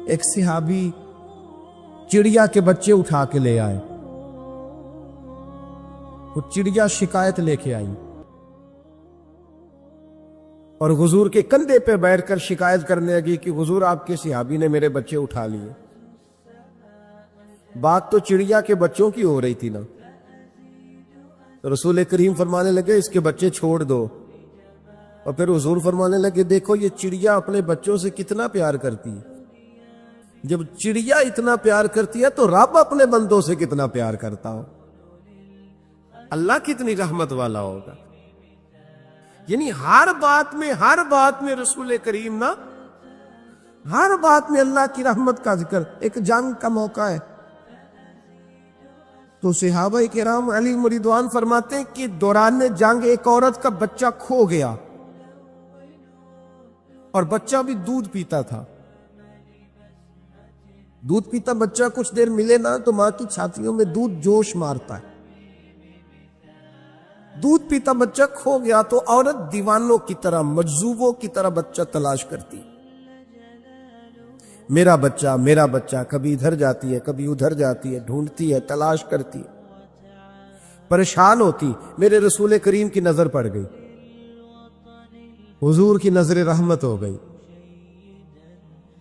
ایک صحابی چڑیا کے بچے اٹھا کے لے آئے. وہ چڑیا شکایت لے کے آئی اور حضور کے کندھے پہ بیٹھ کر شکایت کرنے لگی کہ حضور آپ کے صحابی نے میرے بچے اٹھا لیے. بات تو چڑیا کے بچوں کی ہو رہی تھی نا. تو رسول کریم فرمانے لگے اس کے بچے چھوڑ دو. اور پھر حضور فرمانے لگے دیکھو یہ چڑیا اپنے بچوں سے کتنا پیار کرتی ہے. جب چڑیا اتنا پیار کرتی ہے تو رب اپنے بندوں سے کتنا پیار کرتا ہو. اللہ کتنی رحمت والا ہوگا. یعنی ہر بات میں رسول کریم نا، ہر بات میں اللہ کی رحمت کا ذکر. ایک جنگ کا موقع ہے تو صحابہ کرام علیہم رضوان فرماتے ہیں کہ دوران جنگ ایک عورت کا بچہ کھو گیا اور بچہ بھی دودھ پیتا تھا. دودھ پیتا بچہ کچھ دیر ملے نا تو ماں کی چھاتیوں میں دودھ جوش مارتا ہے. دودھ پیتا بچہ کھو گیا تو عورت دیوانوں کی طرح، مجذوبوں کی طرح بچہ تلاش کرتی. میرا بچہ کبھی ادھر جاتی ہے کبھی ادھر جاتی ہے، ڈھونڈتی ہے، تلاش کرتی، پریشان ہوتی. میرے رسول کریم کی نظر پڑ گئی، حضور کی نظر رحمت ہو گئی.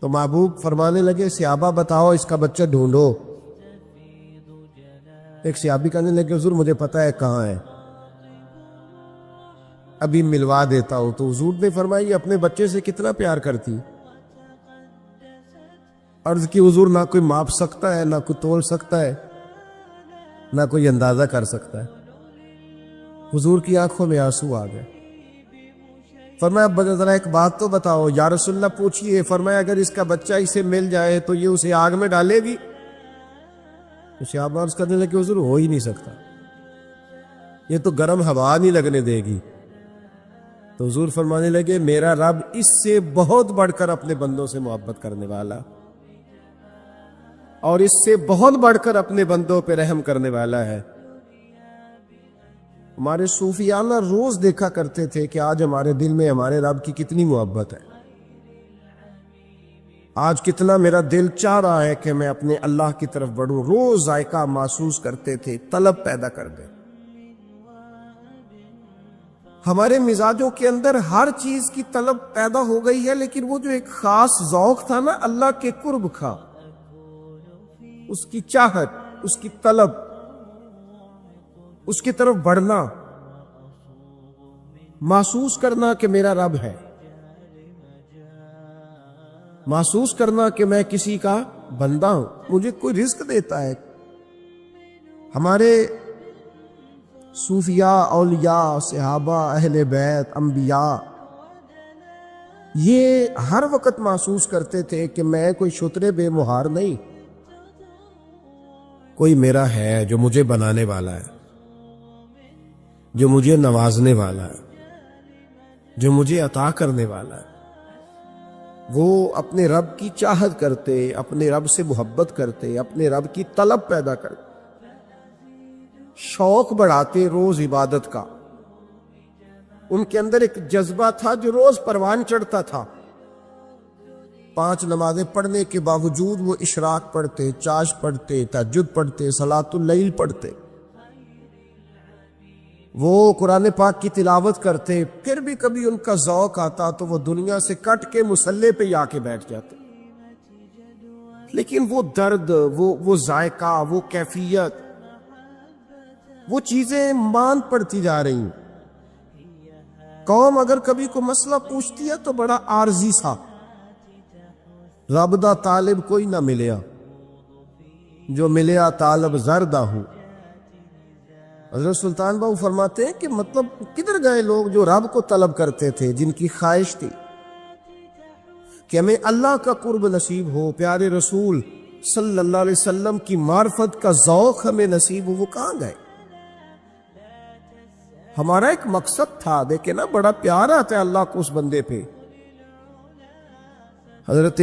تو محبوب فرمانے لگے صحابہ بتاؤ اس کا بچہ ڈھونڈو. ایک صحابی کہنے لگے حضور مجھے پتا ہے کہاں ہے، ابھی ملوا دیتا ہوں. تو حضور نے فرمایا یہ اپنے بچے سے کتنا پیار کرتی. عرض کی حضور نہ کوئی ماپ سکتا ہے، نہ کوئی تول سکتا ہے، نہ کوئی اندازہ کر سکتا ہے. حضور کی آنکھوں میں آنسو آ گئے. فرمایا اب ذرا ایک بات تو بتاؤ. یا رسول اللہ پوچھئے. فرمایا اگر اس کا بچہ اسے مل جائے تو یہ اسے آگ میں ڈالے گی؟ تو صحابہ عرض کرنے لگے حضور ہو ہی نہیں سکتا، یہ تو گرم ہوا نہیں لگنے دے گی. تو حضور فرمانے لگے میرا رب اس سے بہت بڑھ کر اپنے بندوں سے محبت کرنے والا اور اس سے بہت بڑھ کر اپنے بندوں پہ رحم کرنے والا ہے. ہمارے صوفیانہ روز دیکھا کرتے تھے کہ آج ہمارے دل میں ہمارے رب کی کتنی محبت ہے. آج کتنا میرا دل چاہ رہا ہے کہ میں اپنے اللہ کی طرف بڑھوں. روز ذائقہ محسوس کرتے تھے، طلب پیدا کر دیں. ہمارے مزاجوں کے اندر ہر چیز کی طلب پیدا ہو گئی ہے، لیکن وہ جو ایک خاص ذوق تھا نا اللہ کے قرب کا، اس کی چاہت، اس کی طلب، اس کی طرف بڑھنا، محسوس کرنا کہ میرا رب ہے، محسوس کرنا کہ میں کسی کا بندہ ہوں، مجھے کوئی رزق دیتا ہے. ہمارے صوفیاء، اولیاء، صحابہ، اہل بیت، انبیاء یہ ہر وقت محسوس کرتے تھے کہ میں کوئی شتر بے مہار نہیں، کوئی میرا ہے جو مجھے بنانے والا ہے، جو مجھے نوازنے والا ہے، جو مجھے عطا کرنے والا ہے. وہ اپنے رب کی چاہت کرتے، اپنے رب سے محبت کرتے، اپنے رب کی طلب پیدا کرتے، شوق بڑھاتے روز عبادت کا. ان کے اندر ایک جذبہ تھا جو روز پروان چڑھتا تھا. 5 نمازیں پڑھنے کے باوجود وہ اشراق پڑھتے، چاش پڑھتے، تہجد پڑھتے، صلاۃ اللیل پڑھتے، وہ قرآن پاک کی تلاوت کرتے. پھر بھی کبھی ان کا ذوق آتا تو وہ دنیا سے کٹ کے مصلے پہ آ کے بیٹھ جاتے. لیکن وہ درد، وہ ذائقہ، وہ کیفیت، وہ چیزیں مان پڑتی جا رہی ہیں. قوم اگر کبھی کوئی مسئلہ پوچھتی ہے تو بڑا عارضی سا، رب دا طالب کوئی نہ ملیا، جو ملیا طالب زردہ ہوں. حضرت سلطان باؤ فرماتے ہیں کہ مطلب کدھر گئے لوگ جو رب کو طلب کرتے تھے، جن کی خواہش تھی کہ ہمیں اللہ کا قرب نصیب ہو، پیارے رسول صلی اللہ علیہ وسلم کی معرفت کا ذوق ہمیں نصیب ہو. وہ کہاں گئے؟ ہمارا ایک مقصد تھا. دیکھیں نا بڑا پیار آتا ہے اللہ کو اس بندے پہ. حضرت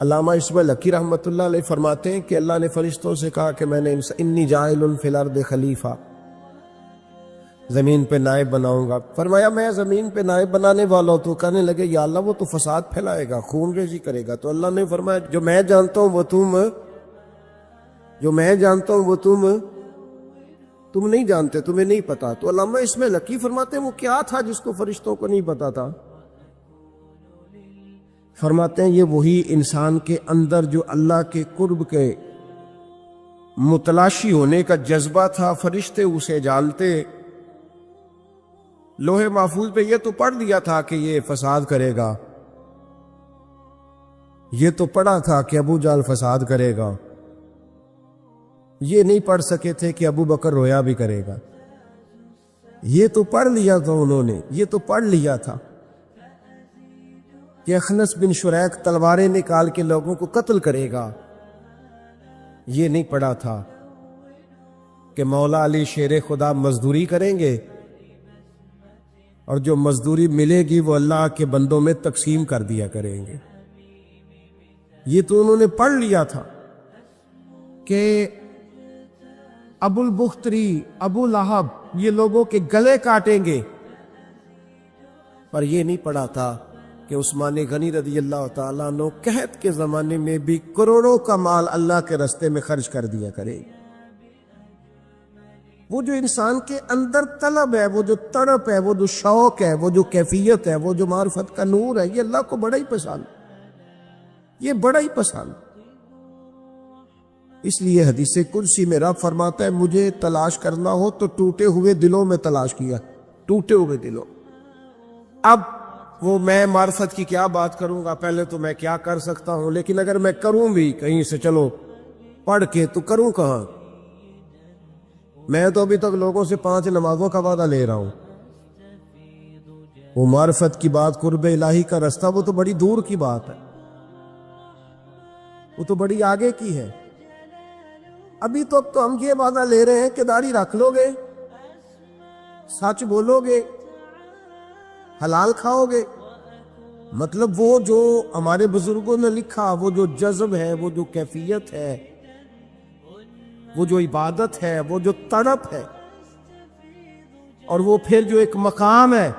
علامہ اسماعیل حقی رحمۃ اللہ علیہ فرماتے ہیں کہ اللہ نے فرشتوں سے کہا کہ میں نے انی جاعل فی الارض خلیفہ، زمین پہ نائب بناؤں گا. فرمایا میں زمین پہ نائب بنانے والا ہوں. تو کہنے لگے یا اللہ وہ تو فساد پھیلائے گا, خون ریزی کرے گا. تو اللہ نے فرمایا جو میں جانتا ہوں وہ تم نہیں جانتے, تمہیں نہیں پتا. تو علامہ اس میں لکی فرماتے ہیں وہ کیا تھا جس کو فرشتوں کو نہیں پتا تھا؟ فرماتے ہیں یہ وہی انسان کے اندر جو اللہ کے قرب کے متلاشی ہونے کا جذبہ تھا. فرشتے اسے جانتے, لوہے محفوظ پہ یہ تو پڑھ دیا تھا کہ یہ فساد کرے گا, یہ تو پڑھا تھا کہ ابو جہل فساد کرے گا. یہ نہیں پڑھ سکے تھے کہ ابو بکر رویا بھی کرے گا. یہ تو پڑھ لیا تھا انہوں نے, یہ تو پڑھ لیا تھا کہ اخنس بن شریک تلواریں نکال کے لوگوں کو قتل کرے گا. یہ نہیں پڑھا تھا کہ مولا علی شیر خدا مزدوری کریں گے اور جو مزدوری ملے گی وہ اللہ کے بندوں میں تقسیم کر دیا کریں گے. یہ تو انہوں نے پڑھ لیا تھا کہ ابو البختری, ابو لہب یہ لوگوں کے گلے کاٹیں گے. پر یہ نہیں پڑھا تھا کہ عثمان غنی رضی اللہ تعالیٰ عنہ قحط کے زمانے میں بھی کروڑوں کا مال اللہ کے راستے میں خرچ کر دیا کرے. وہ جو انسان کے اندر طلب ہے, وہ جو تڑپ ہے, وہ جو شوق ہے, وہ جو کیفیت ہے, وہ جو معرفت کا نور ہے, یہ اللہ کو بڑا ہی پسند, یہ بڑا ہی پسند. اس لیے حدیث قدسی میں رب فرماتا ہے مجھے تلاش کرنا ہو تو ٹوٹے ہوئے دلوں میں تلاش کیا, ٹوٹے ہوئے دلوں. اب وہ میں معرفت کی کیا بات کروں گا, پہلے تو میں کیا کر سکتا ہوں, لیکن اگر میں کروں بھی کہیں سے چلو پڑھ کے تو کروں کہاں؟ میں تو ابھی تک لوگوں سے 5 نمازوں کا وعدہ لے رہا ہوں. وہ معرفت کی بات, قرب الہی کا راستہ, وہ تو بڑی دور کی بات ہے, وہ تو بڑی آگے کی ہے. ابھی تو اب تو ہم یہ وعدہ لے رہے ہیں کہ داڑھی رکھ لو گے, سچ بولو گے, حلال کھاؤ گے. مطلب وہ جو ہمارے بزرگوں نے لکھا, وہ جو جذب ہے, وہ جو کیفیت ہے, وہ جو عبادت ہے, وہ جو تڑپ ہے, اور وہ پھر جو ایک مقام ہے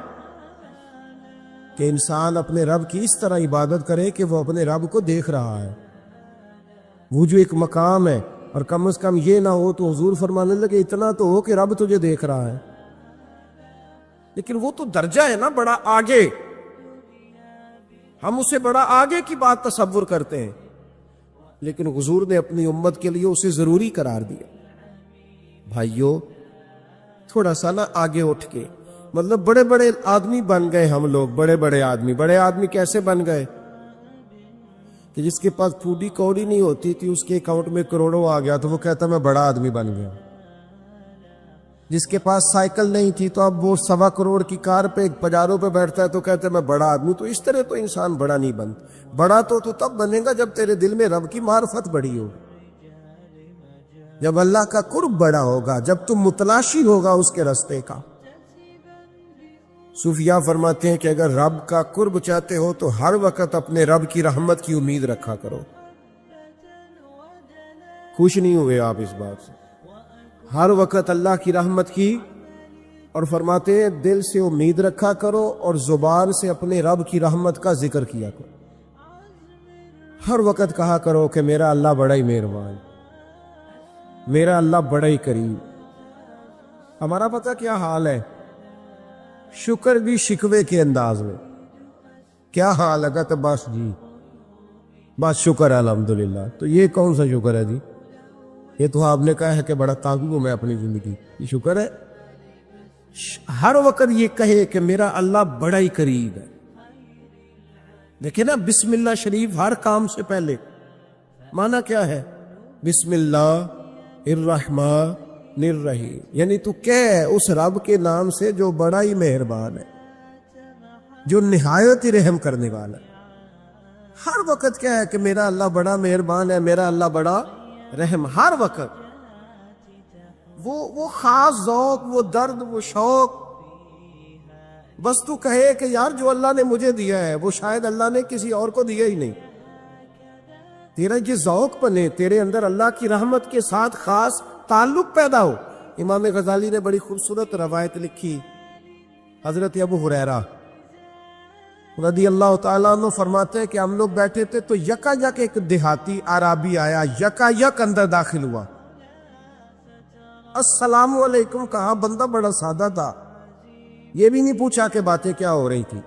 کہ انسان اپنے رب کی اس طرح عبادت کرے کہ وہ اپنے رب کو دیکھ رہا ہے. وہ جو ایک مقام ہے, اور کم از کم یہ نہ ہو تو حضور فرمانے لگے اتنا تو ہو کہ رب تجھے دیکھ رہا ہے. لیکن وہ تو درجہ ہے نا بڑا آگے, ہم اسے بڑا آگے کی بات تصور کرتے ہیں, لیکن حضور نے اپنی امت کے لیے اسے ضروری قرار دیا. بھائیو تھوڑا سا نا آگے اٹھ کے, مطلب بڑے بڑے آدمی بن گئے ہم لوگ, بڑے آدمی کیسے بن گئے کہ جس کے پاس پھوٹی کوڑی نہیں ہوتی تھی اس کے اکاؤنٹ میں کروڑوں آ گیا تو وہ کہتا میں بڑا آدمی بن گیا. جس کے پاس سائیکل نہیں تھی تو اب وہ 1.25 کروڑ کی کار پہ پجاروں پہ بیٹھتا ہے تو کہتا ہے میں بڑا آدمی. تو اس طرح تو انسان بڑا نہیں بنتا. بڑا تو تب بنے گا جب تیرے دل میں رب کی معرفت بڑی ہو, جب اللہ کا قرب بڑا ہوگا, جب تم متلاشی ہوگا اس کے راستے کا. صوفیاء فرماتے ہیں کہ اگر رب کا قرب چاہتے ہو تو ہر وقت اپنے رب کی رحمت کی امید رکھا کرو. خوش نہیں ہوئے آپ اس بات سے؟ ہر وقت اللہ کی رحمت کی, اور فرماتے ہیں دل سے امید رکھا کرو اور زبان سے اپنے رب کی رحمت کا ذکر کیا کرو. ہر وقت کہا کرو کہ میرا اللہ بڑا ہی مہربان, میرا اللہ بڑا ہی کریم. ہمارا پتہ کیا حال ہے, شکر بھی شکوے کے انداز میں. کیا حال لگا تو بس جی بس شکر ہے الحمدللہ. تو یہ کون سا شکر ہے جی؟ یہ تو آپ نے کہا ہے کہ بڑا تانگو ہوں میں اپنی زندگی, یہ شکر ہے؟ ہر وقت یہ کہے کہ میرا اللہ بڑا ہی قریب ہے. دیکھیں نا بسم اللہ شریف ہر کام سے پہلے معنی کیا ہے؟ بسم اللہ الرحمن الرحیم, یعنی تو کہہ اس رب کے نام سے جو بڑا ہی مہربان ہے, جو نہایت ہی رحم کرنے والا ہے. ہر وقت کیا ہے کہ میرا اللہ بڑا مہربان ہے, میرا اللہ بڑا رحم. ہر وقت وہ خاص ذوق, وہ درد, وہ شوق, بس تو کہے کہ یار جو اللہ نے مجھے دیا ہے وہ شاید اللہ نے کسی اور کو دیا ہی نہیں. تیرا یہ ذوق بنے, تیرے اندر اللہ کی رحمت کے ساتھ خاص تعلق پیدا ہو امام غزالی نے بڑی خوبصورت روایت لکھی، حضرت ابو ہریرہ رضی اللہ تعالیٰ عنہ فرماتے ہیں کہ ہم لوگ بیٹھے تھے تو یکا یک ایک دیہاتی عرابی آیا، یکا یک اندر داخل ہوا، السلام علیکم کہا۔ بندہ بڑا سادہ تھا، یہ بھی نہیں پوچھا کہ باتیں کیا ہو رہی تھی،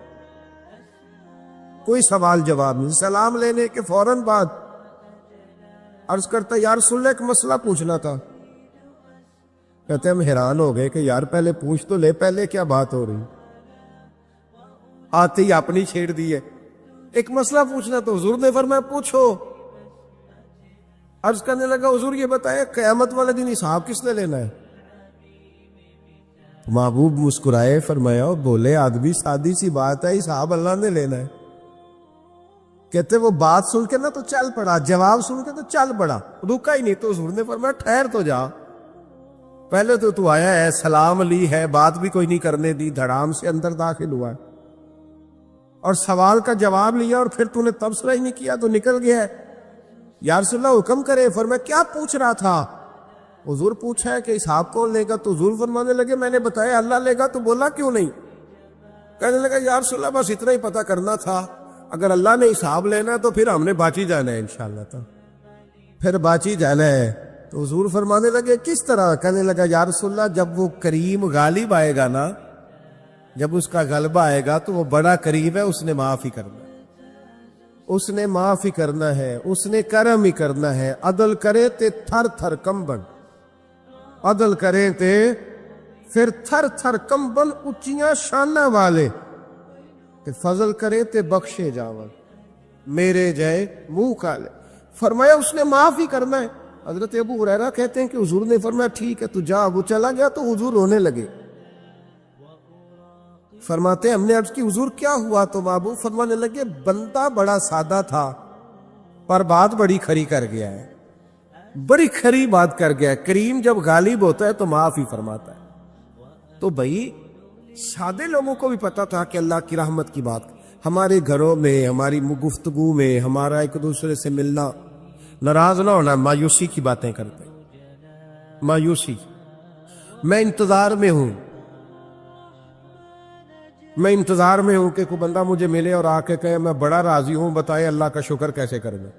کوئی سوال جواب نہیں، سلام لینے کے فوراً بعد عرض کرتا یا رسول اللہ ایک مسئلہ پوچھنا تھا۔ کہتے ہم حیران ہو گئے کہ یار پہلے پوچھ تو لے، پہلے کیا بات ہو رہی، آتے ہی اپنی چھیڑ دی ہے۔ ایک مسئلہ پوچھنا تو حضور نے فرمایا پوچھو۔ عرض کرنے لگا حضور یہ بتائیں قیامت والے دن حساب کس نے لینا ہے؟ محبوب مسکرائے، فرمایا بولے آدمی سادی سی بات ہے، حساب اللہ نے لینا ہے۔ کہتے وہ بات سن کے نا تو چل پڑا، جواب سن کے تو چل پڑا، رکا ہی نہیں۔ تو حضور نے فرمایا ٹھہر تو جا، پہلے تو آیا ہے، سلام لی ہے، بات بھی کوئی نہیں کرنے دی، دھڑام سے اندر داخل ہوا ہے اور سوال کا جواب لیا اور پھر تو نے تبصرہ ہی نہیں کیا تو نکل گیا ہے۔ یا رسول اللہ حکم کرے۔ فرمایا کیا پوچھ رہا تھا؟ حضور پوچھا ہے کہ حساب کون لے گا؟ تو حضور فرمانے لگے میں نے بتایا اللہ لے گا، تو بولا کیوں نہیں؟ کہنے لگا یا رسول اللہ بس اتنا ہی پتہ کرنا تھا، اگر اللہ نے حساب لینا ہے تو پھر ہم نے باچی جانا ہے انشاءاللہ، تو پھر باچی جانا ہے۔ تو حضور فرمانے لگے کس طرح؟ کہنے لگا یا رسول اللہ جب وہ کریم غالب آئے گا نا، جب اس کا غلبہ آئے گا تو وہ بڑا قریب ہے، اس نے معاف ہی کرنا ہے، اس نے معاف ہی کرنا ہے، اس نے کرم ہی کرنا ہے۔ عدل کرے تے تھر تھر کمبن، عدل کرے تے پھر تھر تھر کمبن، اچیاں شانہ والے تے فضل کرے تے بخشے جاون، میرے جائے منہ کالے۔ فرمایا اس نے معاف ہی کرنا ہے۔ حضرت ابو ہریرہ کہتے ہیں کہ حضور نے فرمایا ٹھیک ہے تو جا۔ وہ چلا گیا تو حضور رونے لگے۔ فرماتے ہم نے عرض کی حضور کیا ہوا؟ تو محبوب فرمانے لگے بندہ بڑا سادہ تھا پر بات بڑی کھری کر گیا ہے، بڑی کھری بات کر گیا ہے۔ کریم جب غالب ہوتا ہے تو معاف ہی فرماتا ہے۔ تو بھائی سادے لوگوں کو بھی پتا تھا کہ اللہ کی رحمت کی بات، ہمارے گھروں میں، ہماری گفتگو میں، ہمارا ایک دوسرے سے ملنا، ناراض نہ ہونا، مایوسی کی باتیں کرتے، مایوسی۔ میں انتظار میں ہوں، میں انتظار میں ہوں کہ کوئی بندہ مجھے ملے اور آ کے کہے میں بڑا راضی ہوں، بتائے اللہ کا شکر کیسے کرنا۔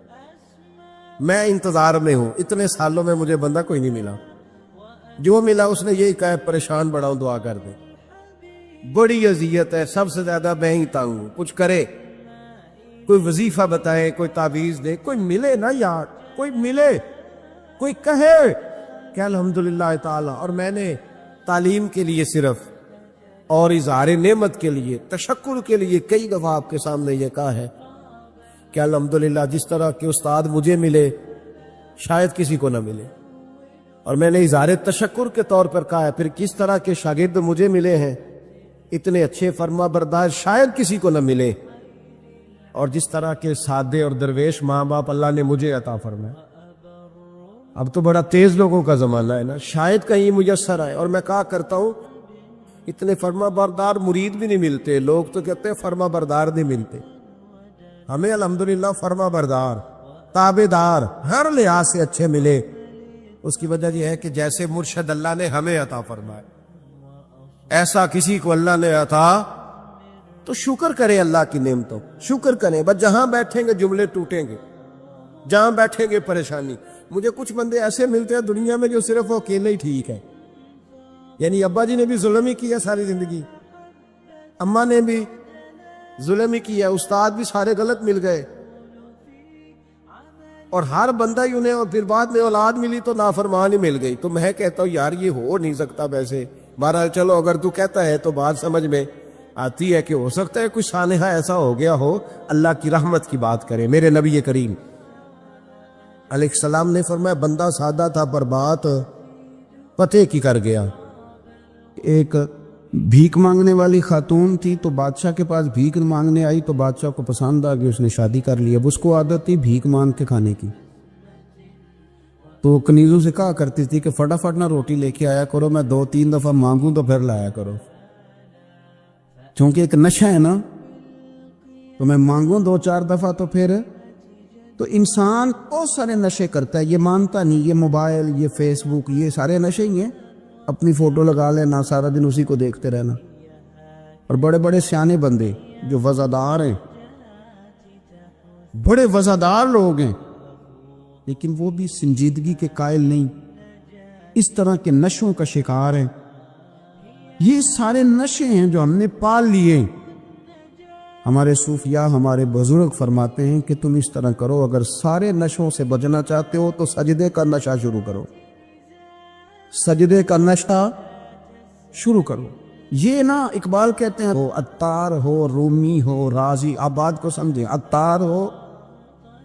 میں انتظار میں ہوں، اتنے سالوں میں مجھے بندہ کوئی نہیں ملا، جو ملا اس نے یہی کہا پریشان بڑا ہوں دعا کر دے، بڑی اذیت ہے، سب سے زیادہ میں ہی تنگ ہوں، کچھ کرے، کوئی وظیفہ بتائے، کوئی تعویذ دے، کوئی ملے نا یار، کوئی ملے، کوئی کہے کہ الحمدللہ تعالی۔ اور میں نے تعلیم کے لیے صرف اور اظہار نعمت کے لیے، تشکر کے لیے کئی دفعہ آپ کے سامنے یہ کہا ہے کہ الحمدللہ جس طرح کے استاد مجھے ملے شاید کسی کو نہ ملے، اور میں نے اظہار تشکر کے طور پر کہا ہے پھر کس طرح کے شاگرد مجھے ملے ہیں اتنے اچھے فرما بردار شاید کسی کو نہ ملے، اور جس طرح کے سادے اور درویش ماں باپ اللہ نے مجھے عطا فرمایا۔ اب تو بڑا تیز لوگوں کا زمانہ ہے نا، شاید کہیں میسر آئے۔ اور میں کہا کرتا ہوں اتنے فرما بردار مرید بھی نہیں ملتے، لوگ تو کہتے ہیں فرما بردار نہیں ملتے، ہمیں الحمدللہ فرما بردار، تابع دار ہر لحاظ سے اچھے ملے۔ اس کی وجہ یہ ہے کہ جیسے مرشد اللہ نے ہمیں عطا فرمایا ایسا کسی کو اللہ نے عطا، تو شکر کرے اللہ کی نعمتوں، شکر کریں۔ بس جہاں بیٹھیں گے جملے ٹوٹیں گے، جہاں بیٹھیں گے پریشانی۔ مجھے کچھ بندے ایسے ملتے ہیں دنیا میں جو صرف وہ اکیلے ہی ٹھیک ہے، یعنی ابا جی نے بھی ظلم ہی کیا ساری زندگی، اماں نے بھی ظلم ہی کیا، استاد بھی سارے غلط مل گئے، اور ہر بندہ ہی انہیں، اور پھر بعد میں اولاد ملی تو نافرمان ہی مل گئی۔ تو میں کہتا ہوں یار یہ ہو نہیں سکتا ویسے۔ بہرحال چلو اگر تو کہتا ہے تو بات سمجھ میں آتی ہے کہ ہو سکتا ہے کچھ سانحہ ایسا ہو گیا ہو، اللہ کی رحمت کی بات کرے۔ میرے نبی کریم علیہ السلام نے فرمایا بندہ سادہ تھا پر بات پتے کی کر گیا۔ ایک بھیک مانگنے والی خاتون تھی تو بادشاہ کے پاس بھیک مانگنے آئی، تو بادشاہ کو پسند آ گئی، اس نے شادی کر لی۔ اب اس کو عادت تھی بھیک مانگ کے کھانے کی، تو کنیزوں سے کہا کرتی تھی کہ فٹافٹ نہ روٹی لے کے آیا کرو، میں 2-3 دفعہ مانگوں تو پھر لایا کرو، چونکہ ایک نشہ ہے نا، تو میں مانگوں 2-4 دفعہ تو پھر۔ تو انسان بہت سارے نشے کرتا ہے، یہ مانتا نہیں، یہ موبائل، یہ فیس بک، یہ سارے نشے ہی ہیں، اپنی فوٹو لگا لینا، سارا دن اسی کو دیکھتے رہنا. اور بڑے بڑے سیانے بندے جو وزادار ہیں، بڑے وزادار لوگ ہیں، لیکن وہ بھی سنجیدگی کے قائل نہیں، اس طرح کے نشوں کا شکار ہیں. یہ سارے نشے ہیں جو ہم نے پال لیے. ہمارے صوفیاء، ہمارے بزرگ فرماتے ہیں کہ تم اس طرح کرو، اگر سارے نشوں سے بچنا چاہتے ہو تو سجدے کا نشہ شروع کرو، سجدے کا نشہ شروع کرو. یہ نا اقبال کہتے ہیں وہ عطار ہو، رومی ہو، رازی، آپ بات کو سمجھیں، عطار ہو،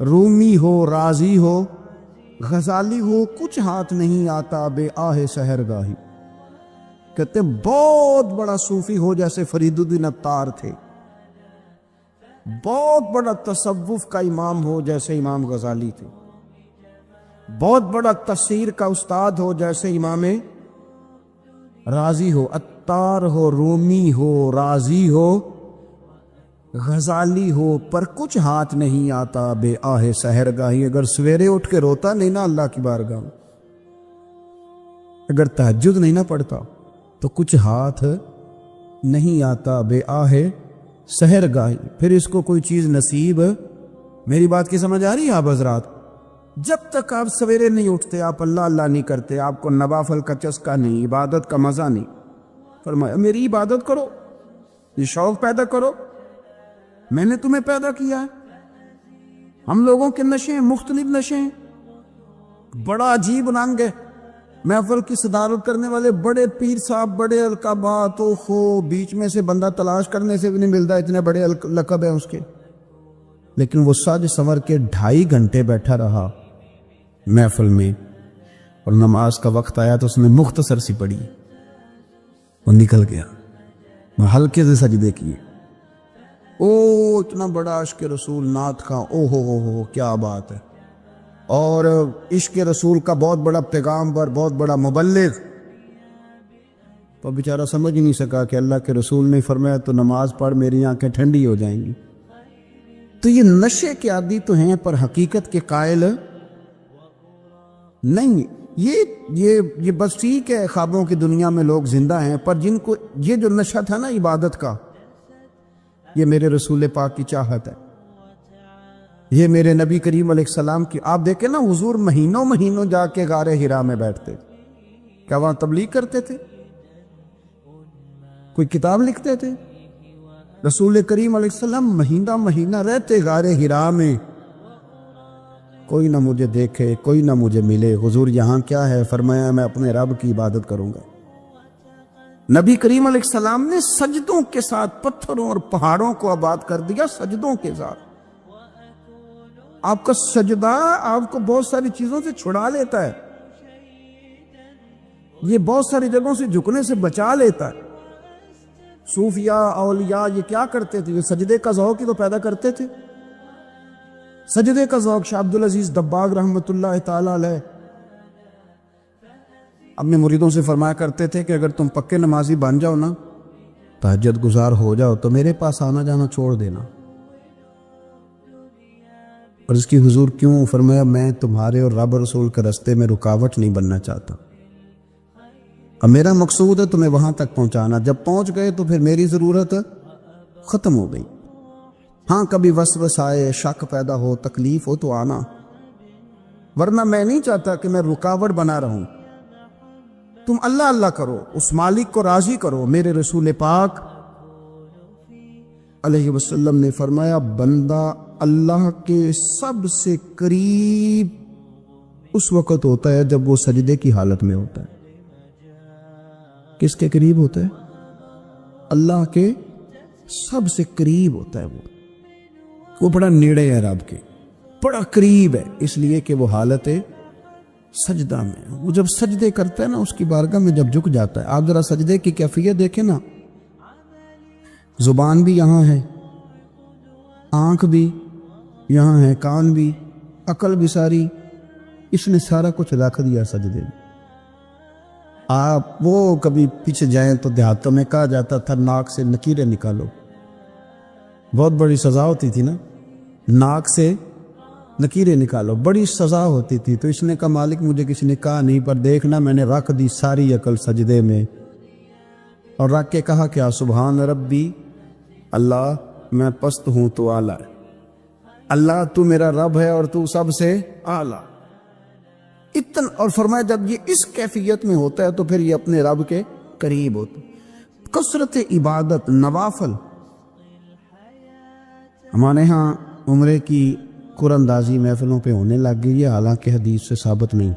رومی ہو، رازی ہو، غزالی ہو، کچھ ہاتھ نہیں آتا بے آہ سحرگاہی. کہتے ہیں بہت بڑا صوفی ہو جیسے فرید الدین عطار تھے، بہت بڑا تصوف کا امام ہو جیسے امام غزالی تھے، بہت بڑا تفسیر کا استاد ہو جیسے امام رازی ہو. عطار ہو، رومی ہو، رازی ہو، غزالی ہو، پر کچھ ہاتھ نہیں آتا بے آہ سحرگاہی. اگر سویرے اٹھ کے روتا نہیں نا اللہ کی بارگاہ میں، اگر تہجد نہیں نہ پڑھتا تو کچھ ہاتھ نہیں آتا بے آہ سحرگاہی. پھر اس کو کوئی چیز نصیب. میری بات کی سمجھ آ رہی ہے آپ حضرات؟ جب تک آپ سویرے نہیں اٹھتے، آپ اللہ اللہ نہیں کرتے، آپ کو نوافل کا چسکا نہیں، عبادت کا مزہ نہیں. فرمایا میری عبادت کرو، یہ شوق پیدا کرو، میں نے تمہیں پیدا کیا ہے. ہم لوگوں کے نشے ہیں، مختلف نشے ہیں، بڑا عجیب رنگ ہے. محفل کی صدارت کرنے والے بڑے پیر صاحب، بڑے القابات، بیچ میں سے بندہ تلاش کرنے سے بھی نہیں ملتا، اتنے بڑے لقب ہیں اس کے. لیکن وہ سج سنور کے 2.5 گھنٹے بیٹھا رہا محفل میں، اور نماز کا وقت آیا تو اس نے مختصر سی پڑھی، وہ نکل گیا. وہ ہلکے سے سجدے کیے. اتنا بڑا عشق رسول نعت کا، ہو کیا بات ہے. اور عشق رسول کا بہت بڑا پیغامبر، بہت بڑا مبلغ، تو بیچارہ سمجھ ہی نہیں سکا کہ اللہ کے رسول نے فرمایا تو نماز پڑھ میری آنکھیں ٹھنڈی ہو جائیں گی. تو یہ نشے کے عادی تو ہیں پر حقیقت کے قائل نہیں. یہ بس ٹھیک ہے خوابوں کی دنیا میں لوگ زندہ ہیں، پر جن کو یہ جو نشہ تھا نا عبادت کا، یہ میرے رسول پاک کی چاہت ہے، یہ میرے نبی کریم علیہ السلام کی. آپ دیکھیں نا حضور مہینوں مہینوں جا کے غار حرا میں بیٹھتے، کیا وہاں تبلیغ کرتے تھے؟ کوئی کتاب لکھتے تھے؟ رسول کریم علیہ السلام مہینہ مہینہ رہتے غار حرا میں. کوئی نہ مجھے دیکھے، کوئی نہ مجھے ملے. حضور یہاں کیا ہے؟ فرمایا میں اپنے رب کی عبادت کروں گا. نبی کریم علیہ السلام نے سجدوں کے ساتھ پتھروں اور پہاڑوں کو آباد کر دیا، سجدوں کے ساتھ. آپ کا سجدہ آپ کو بہت ساری چیزوں سے چھڑا لیتا ہے، یہ بہت ساری جگہوں سے جھکنے سے بچا لیتا ہے. صوفیاء، اولیاء یہ کیا کرتے تھے؟ یہ سجدے کا ذوق ہی تو پیدا کرتے تھے. سجدے کا ذوق. شاہ عبدالعزیز دباغ رحمۃ اللہ تعالی علیہ اپنے مریدوں سے فرمایا کرتے تھے کہ اگر تم پکے نمازی بن جاؤ نا، تہجد گزار ہو جاؤ، تو میرے پاس آنا جانا چھوڑ دینا. اور اس کی حضور کیوں؟ فرمایا میں تمہارے اور رب رسول کے رستے میں رکاوٹ نہیں بننا چاہتا، اب میرا مقصود ہے تمہیں وہاں تک پہنچانا. جب پہنچ گئے تو پھر میری ضرورت ختم ہو گئی. ہاں کبھی وسوس آئے، شک پیدا ہو، تکلیف ہو تو آنا، ورنہ میں نہیں چاہتا کہ میں رکاوٹ بنا رہوں. تم اللہ اللہ کرو، اس مالک کو راضی کرو. میرے رسول پاک علیہ وسلم نے فرمایا بندہ اللہ کے سب سے قریب اس وقت ہوتا ہے جب وہ سجدے کی حالت میں ہوتا ہے. کس کے قریب ہوتا ہے؟ اللہ کے سب سے قریب ہوتا ہے. وہ بڑا نیڑے ہے رب کے، بڑا قریب ہے، اس لیے کہ وہ حالت سجدہ میں. وہ جب سجدے کرتا ہے نا، اس کی بارگاہ میں جب جھک جاتا ہے. آپ ذرا سجدے کی کیفیت دیکھیں نا، زبان بھی یہاں ہے، آنکھ بھی یہاں ہے، کان بھی، عقل بھی ساری، اس نے سارا کچھ رکھ دیا سجدے میں. آپ وہ کبھی پیچھے جائیں تو دیہاتوں میں کہا جاتا تھا ناک سے نکیریں نکالو، بہت بڑی سزا ہوتی تھی نا، ناک سے لکیریں نکالو، بڑی سزا ہوتی تھی۔ تو اس نے کہا مالک مجھے کسی نے کہا نہیں، پر دیکھنا میں نے رکھ دی ساری عقل سجدے میں، اور رکھ کے کہا کیا سبحان ربی، اللہ میں پست ہوں تو اعلیٰ ہے، اللہ تو میرا رب ہے اور تو سب سے اعلیٰ اتنا۔ اور فرمایا جب یہ اس کیفیت میں ہوتا ہے تو پھر یہ اپنے رب کے قریب ہوتا ہے۔ کثرت عبادت، نوافل۔ ہمارے ہاں عمرے کی قرآن اندازی محفلوں پہ ہونے لگ گئی ہے، حالانکہ حدیث سے ثابت نہیں۔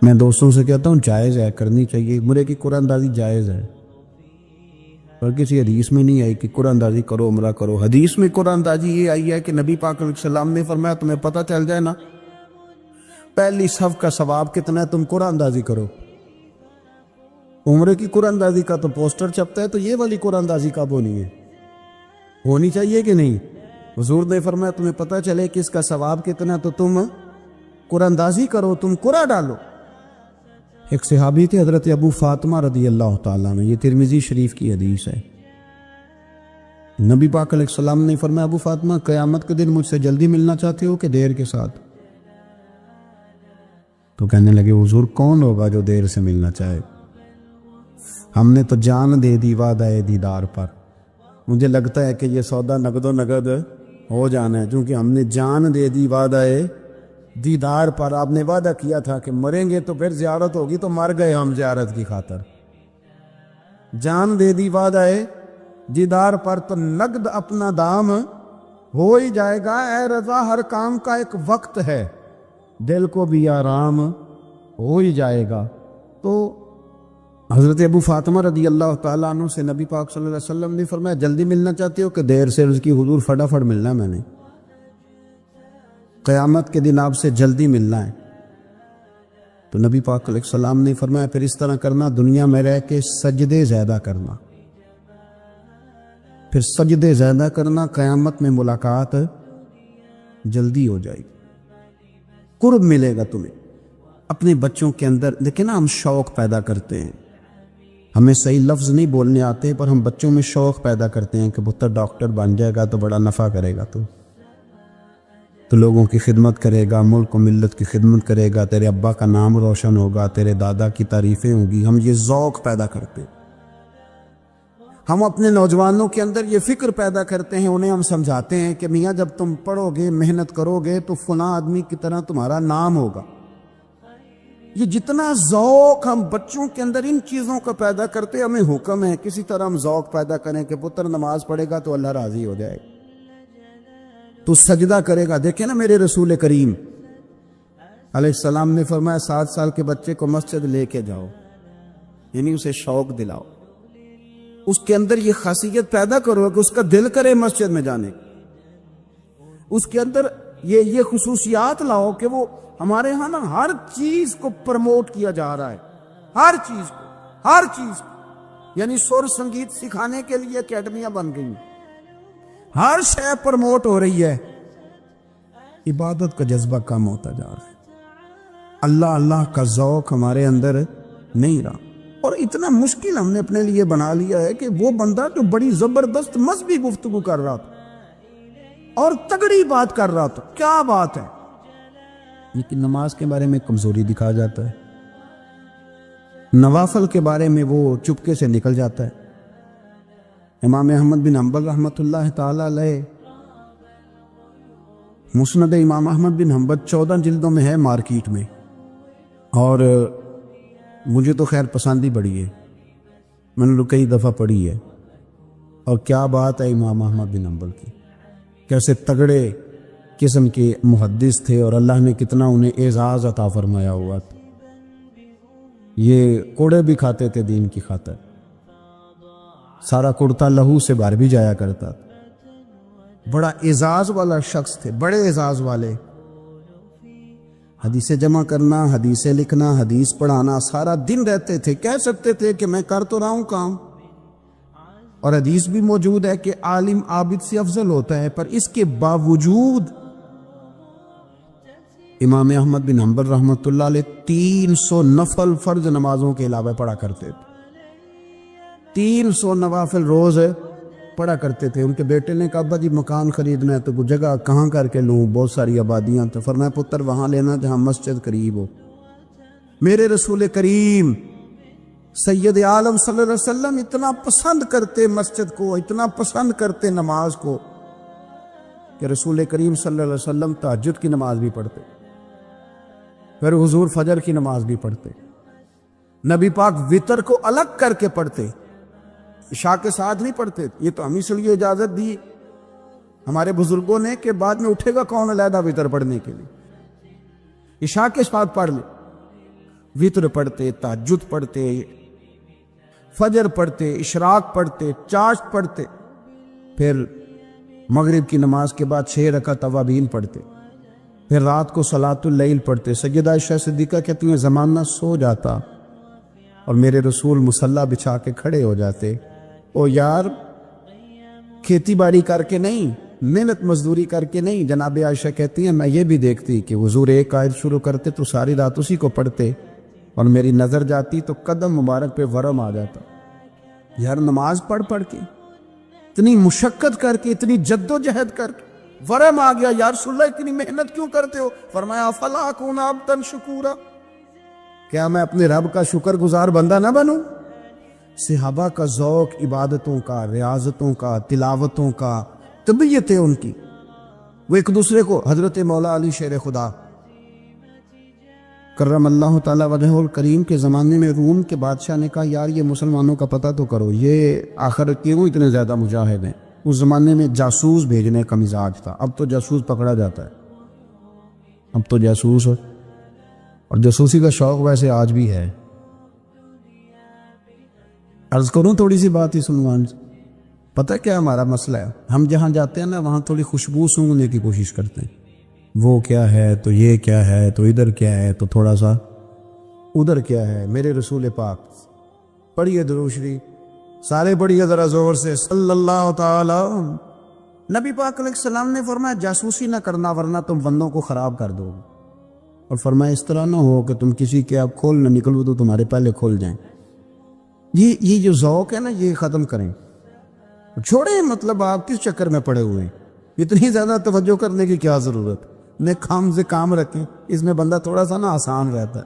میں دوستوں سے کہتا ہوں جائز ہے، کرنی چاہیے، عمرے کی قرآن اندازی جائز ہے، پر کسی حدیث میں نہیں آئی کہ قرآن اندازی کرو عمرہ کرو۔ حدیث میں قرآن اندازی یہ آئی ہے کہ نبی پاک علیہ السلام نے فرمایا تمہیں پتہ چل جائے نا پہلی صف کا ثواب کتنا ہے، تم قرآن اندازی کرو۔ عمرے کی قرآن اندازی کا تو پوسٹر چھپتا ہے، تو یہ والی قرآن اندازی کب ہونی ہے؟ ہونی چاہیے کہ نہیں؟ حضور نے فرمایا تمہیں پتہ چلے کہ اس کا ثواب کتنا تو تم قرآن اندازی کرو، تم قرآن ڈالو۔ ایک صحابی تھے حضرت ابو فاطمہ رضی اللہ تعالیٰ عنہ، یہ ترمذی شریف کی حدیث ہے۔ نبی پاک علیہ السلام نے فرمایا ابو فاطمہ قیامت کے دن مجھ سے جلدی ملنا چاہتے ہو کہ دیر کے ساتھ؟ تو کہنے لگے حضور کون ہوگا جو دیر سے ملنا چاہے؟ ہم نے تو جان دے دی وعدہ دیدار پر، مجھے لگتا ہے کہ یہ سودا نقد و نقد ہو جانا ہے، کیونکہ ہم نے جان دے دی وعدہ دیدار پر۔ آپ نے وعدہ کیا تھا کہ مریں گے تو پھر زیارت ہوگی، تو مر گئے ہم زیارت کی خاطر۔ جان دے دی وعدہ دیدار پر تو نقد اپنا دام ہو ہی جائے گا۔ اے رضا ہر کام کا ایک وقت ہے، دل کو بھی آرام ہو ہی جائے گا۔ تو حضرت ابو فاطمہ رضی اللہ تعالیٰ عنہ سے نبی پاک صلی اللہ علیہ وسلم نے فرمایا جلدی ملنا چاہتے ہو کہ دیر سے؟ اس کی حضور فٹافٹ ملنا ہے، میں نے قیامت کے دن آپ سے جلدی ملنا ہے۔ تو نبی پاک علیہ السلام نے فرمایا پھر اس طرح کرنا، دنیا میں رہ کے سجدے زیادہ کرنا، پھر سجدے زیادہ کرنا، قیامت میں ملاقات جلدی ہو جائے گی، قرب ملے گا تمہیں۔ اپنے بچوں کے اندر دیکھیں نا، ہم شوق پیدا کرتے ہیں، ہمیں صحیح لفظ نہیں بولنے آتے پر ہم بچوں میں شوق پیدا کرتے ہیں کہ پتر ڈاکٹر بن جائے گا تو بڑا نفع کرے گا، تو لوگوں کی خدمت کرے گا، ملک و ملت کی خدمت کرے گا، تیرے ابا کا نام روشن ہوگا، تیرے دادا کی تعریفیں ہوں گی۔ ہم یہ ذوق پیدا کرتے ہیں، ہم اپنے نوجوانوں کے اندر یہ فکر پیدا کرتے ہیں، انہیں ہم سمجھاتے ہیں کہ میاں جب تم پڑھو گے محنت کرو گے تو فلاں آدمی کی طرح تمہارا نام ہوگا۔ یہ جتنا ذوق ہم بچوں کے اندر ان چیزوں کا پیدا کرتے، ہمیں حکم ہے کسی طرح ہم ذوق پیدا کریں کہ پتر نماز پڑھے گا تو اللہ راضی ہو جائے گا، تو سجدہ کرے گا۔ دیکھیں نا میرے رسول کریم علیہ السلام نے فرمایا 7 سال کے بچے کو مسجد لے کے جاؤ، یعنی اسے شوق دلاؤ، اس کے اندر یہ خاصیت پیدا کرو کہ اس کا دل کرے مسجد میں جانے کی، اس کے اندر یہ خصوصیات لاؤ کہ وہ ہمارے ہاں نا ہر چیز کو پروموٹ کیا جا رہا ہے، ہر چیز کو، یعنی سر سنگیت سکھانے کے لیے اکیڈمیاں بن گئی ہیں، ہر شے پروموٹ ہو رہی ہے، عبادت کا جذبہ کم ہوتا جا رہا ہے، اللہ کا ذوق ہمارے اندر نہیں رہا۔ اور اتنا مشکل ہم نے اپنے لیے بنا لیا ہے کہ وہ بندہ جو بڑی زبردست مذہبی گفتگو کر رہا تھا اور تگڑی بات کر رہا تھا، کیا بات ہے، لیکن نماز کے بارے میں کمزوری دکھا جاتا ہے، نوافل کے بارے میں وہ چپکے سے نکل جاتا ہے۔ امام احمد بن حنبل رحمۃ اللہ تعالی علیہ، مسند امام احمد بن حنبل 14 جلدوں میں ہے مارکیٹ میں، اور مجھے تو خیر پسند ہی بڑی ہے، میں نے کئی دفعہ پڑھی ہے، اور کیا بات ہے امام احمد بن حنبل کی، کیسے تگڑے قسم کے محدث تھے اور اللہ نے کتنا انہیں اعزاز عطا فرمایا ہوا تھا، یہ کوڑے بھی کھاتے تھے دین کی خاطر، سارا کرتا لہو سے بھر بھی جایا کرتا تھا، بڑا اعزاز والا شخص تھے، بڑے اعزاز والے، حدیثیں جمع کرنا، حدیثیں لکھنا، حدیث پڑھانا، سارا دن رہتے تھے، کہہ سکتے تھے کہ میں کر تو رہا ہوں کام، اور حدیث بھی موجود ہے کہ عالم عابد سے افضل ہوتا ہے، پر اس کے باوجود امام احمد بن حنبل رحمۃ اللہ علیہ 300 نفل فرض نمازوں کے علاوہ پڑھا کرتے تھے، 300 نوافل روز پڑھا کرتے تھے. ان کے بیٹے نے کہا ابا جی مکان خریدنا ہے تو وہ جگہ کہاں کر کے لوں, بہت ساری آبادیاں. تو فرمایا پتر وہاں لینا جہاں مسجد قریب ہو. میرے رسول کریم سید عالم صلی اللہ علیہ وسلم اتنا پسند کرتے مسجد کو, اتنا پسند کرتے نماز کو, کہ رسول کریم صلی اللہ علیہ وسلم تہجد کی نماز بھی پڑھتے, پھر حضور فجر کی نماز بھی پڑھتے. نبی پاک وتر کو الگ کر کے پڑھتے, عشاء کے ساتھ نہیں پڑھتے. یہ تو ہم اس لیے اجازت دی ہمارے بزرگوں نے کہ بعد میں اٹھے گا کون علیحدہ وتر پڑھنے کے لیے, عشاء کے ساتھ پڑھ لے. وتر پڑھتے, تہجد پڑھتے, فجر پڑھتے, اشراق پڑھتے, چاشت پڑھتے, پھر مغرب کی نماز کے بعد 6 رکعت اوابین پڑھتے, پھر رات کو صلاۃ اللیل پڑھتے. سیدہ عائشہ صدیقہ کہتی ہیں زمانہ سو جاتا اور میرے رسول مصلی بچھا کے کھڑے ہو جاتے. او یار کھیتی باڑی کر کے نہیں, محنت مزدوری کر کے نہیں. جناب عائشہ کہتی ہیں میں یہ بھی دیکھتی کہ حضور ایک آیت شروع کرتے تو ساری رات اسی کو پڑھتے, اور میری نظر جاتی تو قدم مبارک پہ ورم آ جاتا. یار نماز پڑھ کے اتنی مشقت کر کے, اتنی جد و جہد کر کے ورم آ گیا, یا رسول اللہ اتنی محنت کیوں کرتے ہو؟ فرمایا افلا اکون عبدا شکورا, کیا میں اپنے رب کا شکر گزار بندہ نہ بنوں؟ صحابہ کا ذوق عبادتوں کا, ریاضتوں کا, تلاوتوں کا, طبیعت ہے ان کی. وہ ایک دوسرے کو, حضرت مولا علی شیر خدا کرم اللہ تعالی وجہہ الکریم کے زمانے میں روم کے بادشاہ نے کہا یار یہ مسلمانوں کا پتہ تو کرو, یہ آخر کیوں اتنے زیادہ مجاہد ہیں. اس زمانے میں جاسوس بھیجنے کا مزاج تھا, اب تو جاسوس پکڑا جاتا ہے, اب تو جاسوس ہو, اور جاسوسی کا شوق ویسے آج بھی ہے. عرض کروں تھوڑی سی بات اس عنوان سے. پتہ کیا ہمارا مسئلہ ہے, ہم جہاں جاتے ہیں نا وہاں تھوڑی خوشبو سونگنے کی کوشش کرتے ہیں. وہ کیا ہے تو یہ کیا ہے تو ادھر کیا ہے تو تھوڑا سا ادھر کیا ہے. میرے رسول پاک پڑھیے درود شریف, سارے پڑھیے ذرا زور سے, صلی اللہ تعالی. نبی پاک علیہ السلام نے فرمایا جاسوسی نہ کرنا ورنہ تم بندوں کو خراب کر دو گے, اور فرمایا اس طرح نہ ہو کہ تم کسی کے آپ کھول نہ نکلو تو تمہارے پہلے کھول جائیں. یہ جو ذوق ہے نا یہ ختم کریں, چھوڑیں. مطلب آپ کس چکر میں پڑے ہوئے ہیں, اتنی زیادہ توجہ کرنے کی کیا ضرورت. نے کام سے کام رکھیں, اس میں بندہ تھوڑا سا نا آسان رہتا ہے.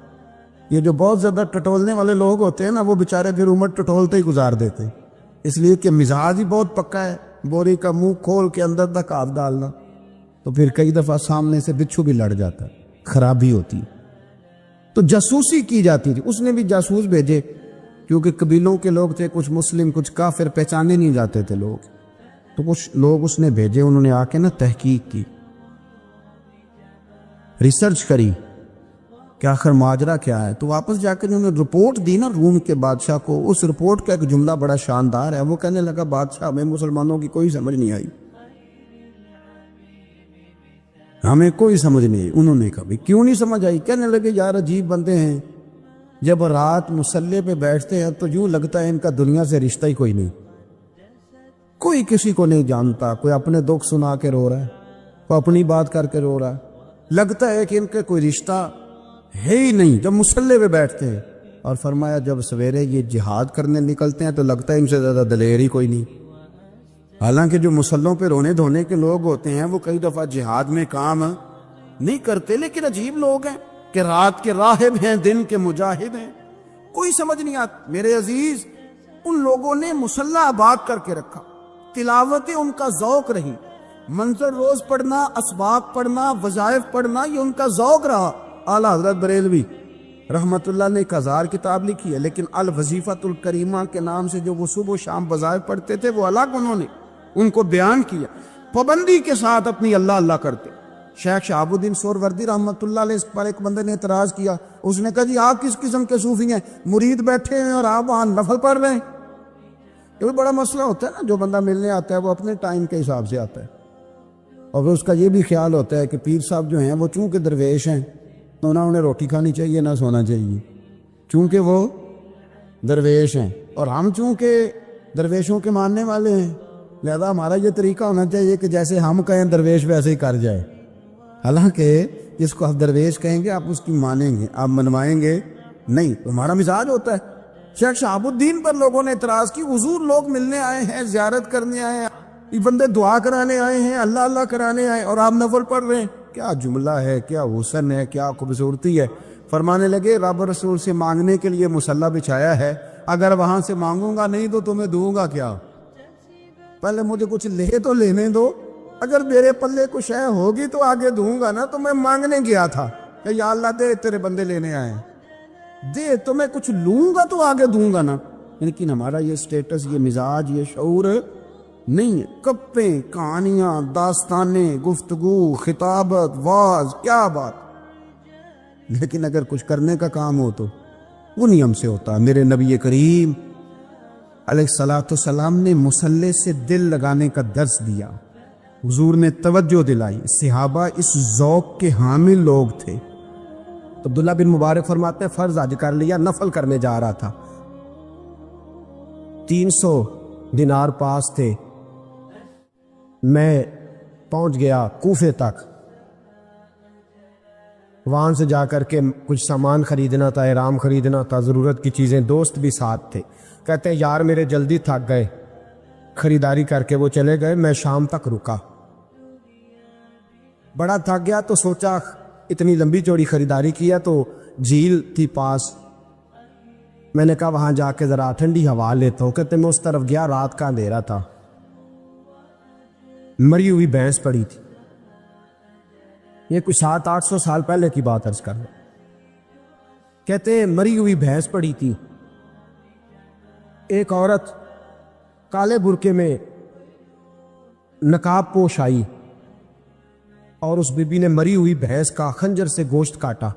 یہ جو بہت زیادہ ٹٹولنے والے لوگ ہوتے ہیں نا وہ بیچارے پھر عمر ٹٹولتے ہی گزار دیتے ہیں, اس لیے کہ مزاج ہی بہت پکا ہے. بوری کا منہ کھول کے اندر تک ہاتھ ڈالنا, تو پھر کئی دفعہ سامنے سے بچھو بھی لڑ جاتا ہے, خرابی ہوتی. تو جاسوسی کی جاتی تھی. اس نے بھی جاسوس بھیجے کیونکہ قبیلوں کے لوگ تھے, کچھ مسلم کچھ کافر, پہچانے نہیں جاتے تھے لوگ. تو کچھ لوگ اس نے بھیجے, انہوں نے آ کے نا تحقیق کی, ریسرچ کری کہ آخر ماجرا کیا ہے. تو واپس جا کے انہوں نے رپورٹ دی نا روم کے بادشاہ کو. اس رپورٹ کا ایک جملہ بڑا شاندار ہے. وہ کہنے لگا بادشاہ ہمیں مسلمانوں کی کوئی سمجھ نہیں آئی, ہمیں کوئی سمجھ نہیں آئی. انہوں نے کہا کیوں نہیں سمجھ آئی؟ کہنے لگے یار عجیب بندے ہیں, جب رات مصلی پہ بیٹھتے ہیں تو یوں لگتا ہے ان کا دنیا سے رشتہ ہی کوئی نہیں, کوئی کسی کو نہیں جانتا. کوئی اپنے دکھ سنا کے رو رہا ہے, کوئی اپنی بات کر کے رو رہا ہے. لگتا ہے کہ ان کے کوئی رشتہ ہے ہی نہیں جب مصلی پہ بیٹھتے ہیں. اور فرمایا جب سویرے یہ جہاد کرنے نکلتے ہیں تو لگتا ہے ان سے زیادہ دلیر ہی کوئی نہیں. حالانکہ جو مسلوں پہ رونے دھونے کے لوگ ہوتے ہیں وہ کئی دفعہ جہاد میں کام نہیں کرتے, لیکن عجیب لوگ ہیں کہ رات کے راہب ہیں, دن کے مجاہد ہیں, کوئی سمجھ نہیں آتی. میرے عزیز ان لوگوں نے مصلی آباد کر کے رکھا, تلاوتیں ان کا ذوق رہی, منظر روز پڑھنا, اسباق پڑھنا, وظائف پڑھنا, یہ ان کا ذوق رہا. اعلیٰ حضرت بریلوی رحمت اللہ نے 1000 کتاب لکھی ہے, لیکن الوظیفۃ الکریمہ کے نام سے جو وہ صبح و شام وظائف پڑھتے تھے وہ الگ انہوں نے ان کو بیان کیا, پابندی کے ساتھ اپنی اللہ اللہ کرتے. شیخ شہاب الدین سہروردی رحمت اللہ علیہ اس پر ایک بندے نے اعتراض کیا. اس نے کہا جی آپ کس قسم کے صوفی ہیں, مرید بیٹھے ہیں اور آپ وہاں نفل پڑھ رہے ہیں. یہ بڑا مسئلہ ہوتا ہے نا, جو بندہ ملنے آتا ہے وہ اپنے ٹائم کے حساب سے آتا ہے, اور اس کا یہ بھی خیال ہوتا ہے کہ پیر صاحب جو ہیں وہ چونکہ درویش ہیں تو نہ انہیں روٹی کھانی چاہیے نہ سونا چاہیے, چونکہ وہ درویش ہیں, اور ہم چونکہ درویشوں کے ماننے والے ہیں لہذا ہمارا یہ طریقہ ہونا چاہیے کہ جیسے ہم کہیں درویش ویسے ہی کر جائے. حالانکہ جس کو آپ درویش کہیں گے آپ اس کی مانیں گے, آپ منوائیں گے نہیں, تو ہمارا مزاج ہوتا ہے شیخ شہاب الدین پر لوگوں نے اعتراض کی، حضور لوگ ملنے آئے ہیں، زیارت کرنے آئے ہیں، یہ بندے دعا کرانے آئے ہیں، اللہ اللہ کرانے آئے، اور آپ نفل پڑھ رہے ہیں۔ کیا جملہ ہے، کیا حسن ہے، کیا خوبصورتی ہے۔ فرمانے لگے رب رسول سے مانگنے کے لیے مصلی بچھایا ہے، اگر وہاں سے مانگوں گا نہیں تو تمہیں دوں گا کیا؟ پہلے مجھے کچھ لے تو لینے دو، اگر میرے پلے کچھ ہے ہوگی تو آگے دوں گا نا۔ تو میں مانگنے گیا تھا کہ یا اللہ دے، تیرے بندے لینے آئے ہیں، دے تو میں کچھ لوں گا تو آگے دوں گا نا۔ لیکن ہمارا یہ سٹیٹس، یہ مزاج، یہ شعور نہیں ہے۔ گپیں، کہانیاں، داستانیں، گفتگو، خطابت، واز، کیا بات، لیکن اگر کچھ کرنے کا کام ہو تو وہ نہیں ہم سے ہوتا۔ میرے نبی کریم علیہ الصلوۃ والسلام نے مصلی سے دل لگانے کا درس دیا، حضور نے توجہ دلائی، صحابہ اس ذوق کے حامل لوگ تھے۔ تو عبداللہ بن مبارک فرماتے ہیں فرض حج کر لیا، نفل کرنے جا رہا تھا، 300 دینار پاس تھے، میں پہنچ گیا کوفے تک، وہاں سے جا کر کے کچھ سامان خریدنا تھا، احرام خریدنا تھا، ضرورت کی چیزیں، دوست بھی ساتھ تھے۔ کہتے ہیں یار میرے جلدی تھک گئے، خریداری کر کے وہ چلے گئے، میں شام تک رکا، بڑا تھک گیا تو سوچا اتنی لمبی چوڑی خریداری کیا تو جھیل تھی پاس، میں نے کہا وہاں جا کے ذرا ٹھنڈی ہوا لیتا ہوں۔ کہتے میں اس طرف گیا، رات کا اندھیرا تھا، مری ہوئی بھینس پڑی تھی، یہ کچھ 700-800 سال پہلے کی بات عرض کر رہا ہوں۔ کہتے ہیں مری ہوئی بھینس پڑی تھی، ایک عورت کالے برقعے میں نقاب پوش آئی اور اس بی بی نے مری ہوئی بھینس کا خنجر سے گوشت کاٹا،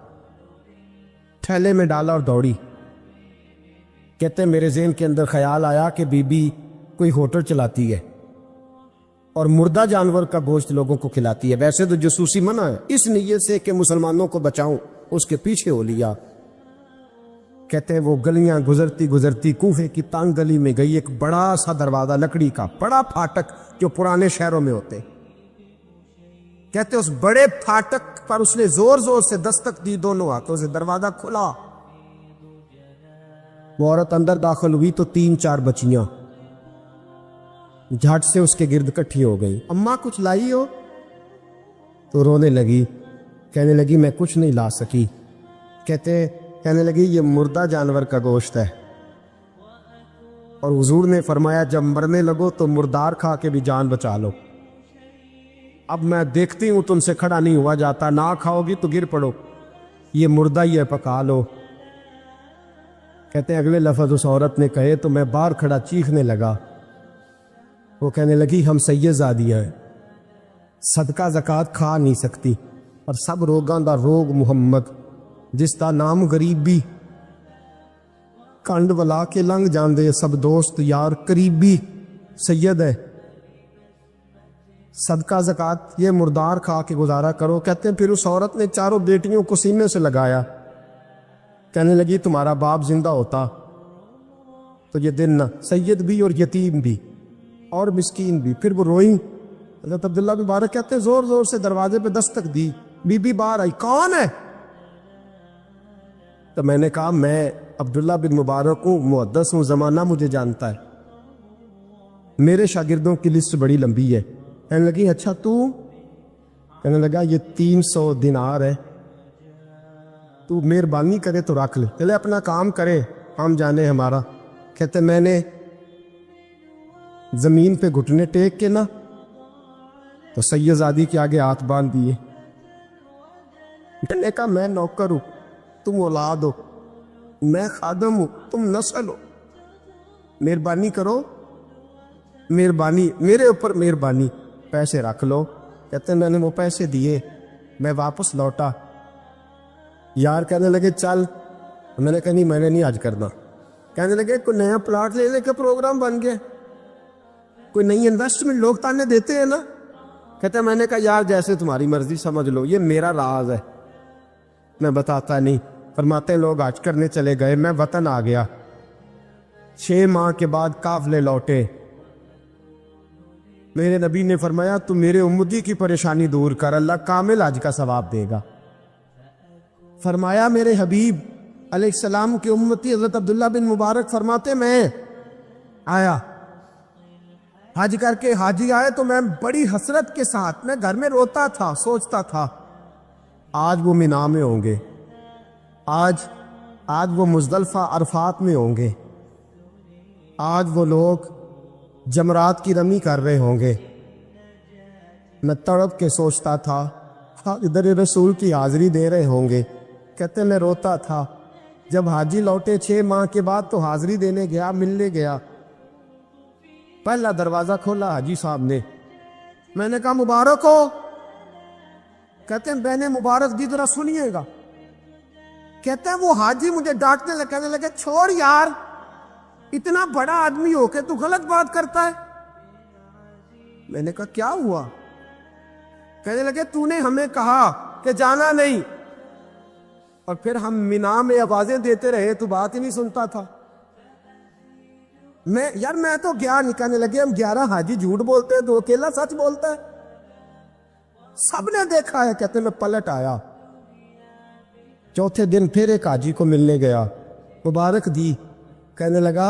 تھیلے میں ڈالا اور دوڑی۔ کہتے ہیں میرے ذہن کے اندر خیال آیا کہ بی بی کوئی ہوٹل چلاتی ہے اور مردہ جانور کا گوشت لوگوں کو کھلاتی ہے، ویسے تو جاسوسی منع ہے، اس نیت سے کہ مسلمانوں کو بچاؤں اس کے پیچھے ہو لیا۔ کہتے ہیں وہ گلیاں گزرتی گزرتی کوفے کی تنگ گلی میں گئی، ایک بڑا سا دروازہ لکڑی کا، بڑا پھاٹک جو پرانے شہروں میں ہوتے، کہتے ہیں اس بڑے پھاٹک پر اس نے زور زور سے دستک دی، دونوں ہاتھوں سے دروازہ کھلا، وہ عورت اندر داخل ہوئی تو 3-4 بچیاں جھٹ سے اس کے گرد کٹھی ہو گئی۔ اماں کچھ لائی ہو؟ تو رونے لگی، کہنے لگی میں کچھ نہیں لا سکی۔ کہنے لگی یہ مردہ جانور کا گوشت ہے، اور حضور نے فرمایا جب مرنے لگو تو مردار کھا کے بھی جان بچا لو، اب میں دیکھتی ہوں تم سے کھڑا نہیں ہوا جاتا، نہ کھاؤ گی تو گر پڑو، یہ مردہ ہی ہے پکا لو۔ کہتے ہیں اگلے لفظ اس عورت نے کہے تو میں باہر کھڑا چیخنے لگا، وہ کہنے لگی ہم سید زادیاں ہیں، صدقہ زکوٰۃ کھا نہیں سکتی، اور سب روگاں دا روگ محمد، جس دا نام غریبی، کنڈ ولا کے لنگ جاندے سب دوست یار قریبی، سید ہے، صدقہ زکوٰۃ یہ مردار کھا کے گزارا کرو۔ کہتے ہیں پھر اس عورت نے چاروں بیٹیوں کو سینے سے لگایا، کہنے لگی تمہارا باپ زندہ ہوتا تو یہ دن نہ، سید بھی اور یتیم بھی اور مسکین بھی۔ پھر وہ روئیں، حضرت عبداللہ بن مبارک کہتے ہیں زور زور سے دروازے پہ دستک دی، بی بی باہر آئی، کون ہے؟ تو میں نے کہا میں عبداللہ بن مبارک ہوں، محدث ہوں، زمانہ مجھے جانتا ہے، میرے شاگردوں کی لسٹ بڑی لمبی ہے۔ کہنے لگی اچھا تو؟ کہنے لگا یہ 300 دینار ہے، تو مہربانی کرے تو رکھ لے، چلے اپنا کام کرے، ہم جانے ہمارا۔ کہتے میں نے زمین پہ گھٹنے ٹیک کے نا تو سید زادی کے آگے ہاتھ باندھ دیے، میں نے کہا میں نوکر ہوں، تم اولاد ہو، میں خادم ہوں، تم نسل ہو، مہربانی کرو، مہربانی میرے اوپر مہربانی، پیسے رکھ لو۔ کہتے ہیں میں نے وہ پیسے دیے، میں واپس لوٹا، یار کہنے لگے چل، میں نے کہا نہیں میں نے نہیں آج کرنا۔ کہنے لگے کوئی نیا پلاٹ لینے کا پروگرام بن گیا، کوئی نئی انویسٹمنٹ، لوگ تانے دیتے ہیں نا۔ کہتے ہیں میں نے کہا یار جیسے تمہاری مرضی سمجھ لو، یہ میرا راز ہے، میں بتاتا نہیں۔ فرماتے ہیں لوگ حج کرنے چلے گئے، میں وطن آ گیا، 6 ماہ کے بعد قافلے لوٹے، میرے نبی نے فرمایا تو میرے امتی کی پریشانی دور کر، اللہ کامل حج کا ثواب دے گا۔ فرمایا میرے حبیب علیہ السلام کے امتی حضرت عبداللہ بن مبارک فرماتے میں آیا حج کر کے، حاجی آئے تو میں بڑی حسرت کے ساتھ میں گھر میں روتا تھا، سوچتا تھا آج وہ مینا میں ہوں گے، آج وہ مزدلفہ عرفات میں ہوں گے، آج وہ لوگ جمرات کی رمی کر رہے ہوں گے۔ میں تڑپ کے سوچتا تھا ادھر رسول کی حاضری دے رہے ہوں گے۔ کہتے میں روتا تھا، جب حاجی لوٹے 6 ماہ کے بعد تو حاضری دینے گیا، ملنے گیا، پہلا دروازہ کھولا حاجی صاحب نے، میں نے کہا مبارک ہو۔ کہتے ہیں بہن مبارک دی ذرا سنیے گا۔ کہتے ہیں وہ حاجی مجھے ڈانٹنے لگے، کہنے لگے چھوڑ یار، اتنا بڑا آدمی ہو کے تو غلط بات کرتا ہے۔ میں نے کہا کیا ہوا؟ کہنے لگے تو نے ہمیں کہا کہ جانا نہیں، اور پھر ہم مینا میں آوازیں دیتے رہے تو بات ہی نہیں سنتا تھا۔ میں تو گیا نہیں۔ کہنے لگے ہم 11 حاجی جھوٹ بولتے ہیں تو اکیلا سچ بولتا ہے، سب نے دیکھا ہے۔ کہتے میں پلٹ آیا، چوتھے دن پھر ایک حاجی کو ملنے گیا، مبارک دی۔ کہنے لگا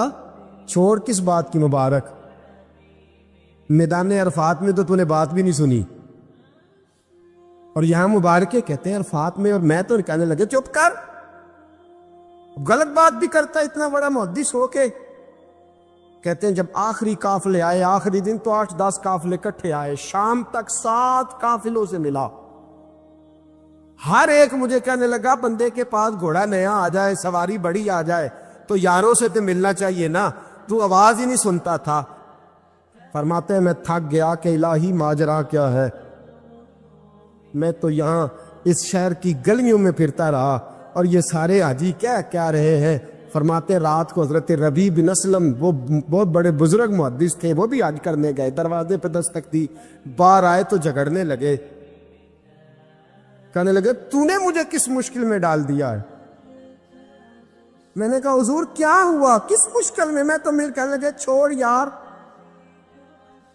چھوڑ کس بات کی مبارک، میدان عرفات میں تو تو نے بات بھی نہیں سنی، اور یہاں مبارکے کہتے ہیں عرفات میں، اور میں تو کہنے لگے چپ کر، غلط بات بھی کرتا ہے اتنا بڑا محدث ہو کے۔ کہتے ہیں جب آخری قافلے آئے، آخری دن تو 8-10 قافلے اکٹھے آئے، شام تک 7 قافلوں سے ملا، ہر ایک مجھے کہنے لگا بندے کے پاس گھوڑا نیا آ جائے، سواری بڑی آ جائے تو یاروں سے تو ملنا چاہیے نا، تو آواز ہی نہیں سنتا تھا۔ فرماتے ہیں میں تھک گیا کہ الہی ماجرا کیا ہے، میں تو یہاں اس شہر کی گلیوں میں پھرتا رہا اور یہ سارے حاجی کیا رہے ہیں۔ فرماتے ہیں رات کو حضرت ربیع بن اسلم، وہ بہت بڑے بزرگ محدث تھے، وہ بھی حج کرنے گئے، دروازے پہ دستک دی، باہر آئے تو جھگڑنے لگے، کہنے لگے تو نے مجھے کس مشکل میں ڈال دیا ہے؟ میں نے کہا حضور کیا ہوا، کس مشکل میں؟ میں تو کہنے لگے چھوڑ یار،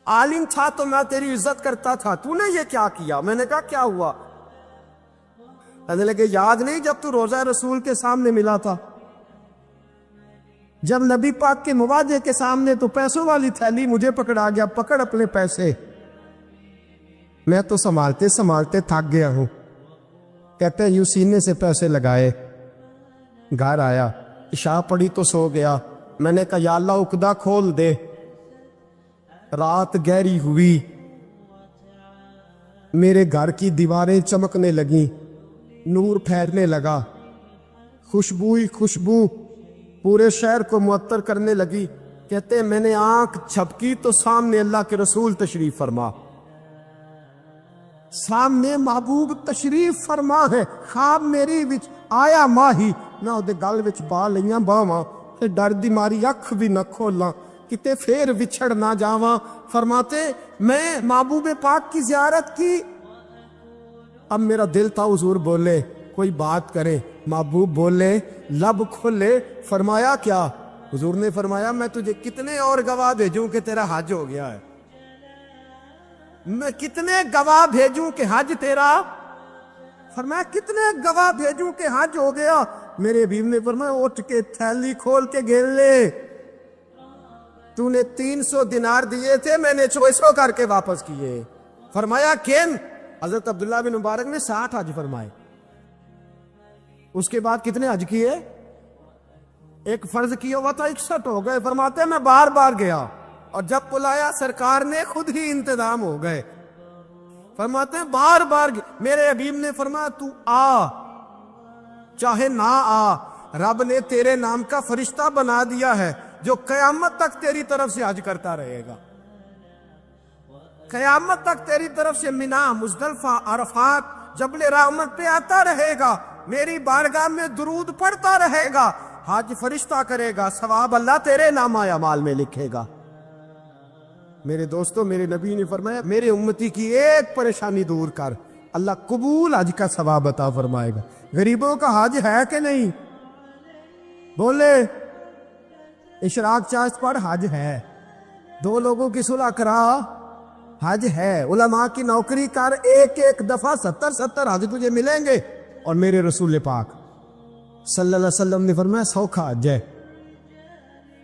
عالم تھا تو میں تیری عزت کرتا تھا، تو نے یہ کیا کیا؟ میں نے کہا کیا ہوا؟ کہنے لگے یاد نہیں جب تو روضہ رسول کے سامنے ملا تھا، جب نبی پاک کے مواجہ کے سامنے تو پیسوں والی تھیلی مجھے پکڑا گیا، پکڑ اپنے پیسے، میں تو سنبھالتے سنبھالتے تھک گیا ہوں۔ کہتے ہیں یوں سینے سے پیسے لگائے، گھر آیا، عشاء پڑی تو سو گیا۔ میں نے کہا یا اللہ عقدہ کھول دے۔ رات گہری ہوئی، میرے گھر کی دیواریں چمکنے لگیں، نور پھیرنے لگا، خوشبو پورے شہر کو معطر کرنے لگی۔ کہتے ہیں میں نے آنکھ جھپکی تو سامنے اللہ کے رسول تشریف فرما، سامنے محبوب تشریف فرما ہے۔ خواب میری وچ آیا ماہی، میں اودے گل وچ پا لیاں باواں، تے ڈر دی ماری اکھ بھی نہ کھولاں، کتے پھر وچھڑ نہ جاواں۔ فرماتے میں محبوب پاک کی زیارت کی، اب میرا دل تھا حضور بولے، کوئی بات کرے، محبوب بولے، لب کھولے۔ فرمایا کیا؟ حضور نے فرمایا میں تجھے کتنے اور گواہ بھیجوں کہ تیرا حج ہو گیا ہے، میں کتنے گواہ بھیجوں کہ حج تیرا، فرمایا کتنے گواہ بھیجوں کہ حج ہو گیا۔ میرے حبیب نے فرمایا اٹھ کے تھیلی کھول کے گن لے، تو نے 300 دینار دیے تھے، میں نے 400 کر کے واپس کیے۔ فرمایا کن؟ حضرت عبداللہ بن مبارک نے 60 حج فرمائے۔ اس کے بعد کتنے حج کیے؟ ایک فرض کیا ہوا تھا 61 ہو گئے۔ فرماتے ہیں میں بار بار گیا، اور جب بلایا سرکار نے خود ہی انتظام ہو گئے۔ فرماتے ہیں بار بار میرے حبیب نے فرمایا تو آ چاہے نہ آ، رب نے تیرے نام کا فرشتہ بنا دیا ہے جو قیامت تک تیری طرف سے حج کرتا رہے گا، قیامت تک تیری طرف سے مینا، مزدلفہ، عرفات، جبل رحمت پہ آتا رہے گا، میری بارگاہ میں درود پڑھتا رہے گا، حج فرشتہ کرے گا، ثواب اللہ تیرے نامہ اعمال میں لکھے گا۔ میرے دوستو، میرے نبی نے فرمایا میرے امتی کی ایک پریشانی دور کر، اللہ قبول حج کا ثواب عطا فرمائے گا۔ غریبوں کا حج ہے کہ نہیں؟ بولے اشراق چاشت پڑھ، حج ہے۔ 2 لوگوں کی صلح کرا، حج ہے۔ علماء کی نوکری کر، ایک دفعہ 70 حج تجھے ملیں گے۔ اور میرے رسول پاک صلی اللہ علیہ وسلم نے فرمایا سوکھا حج ہے،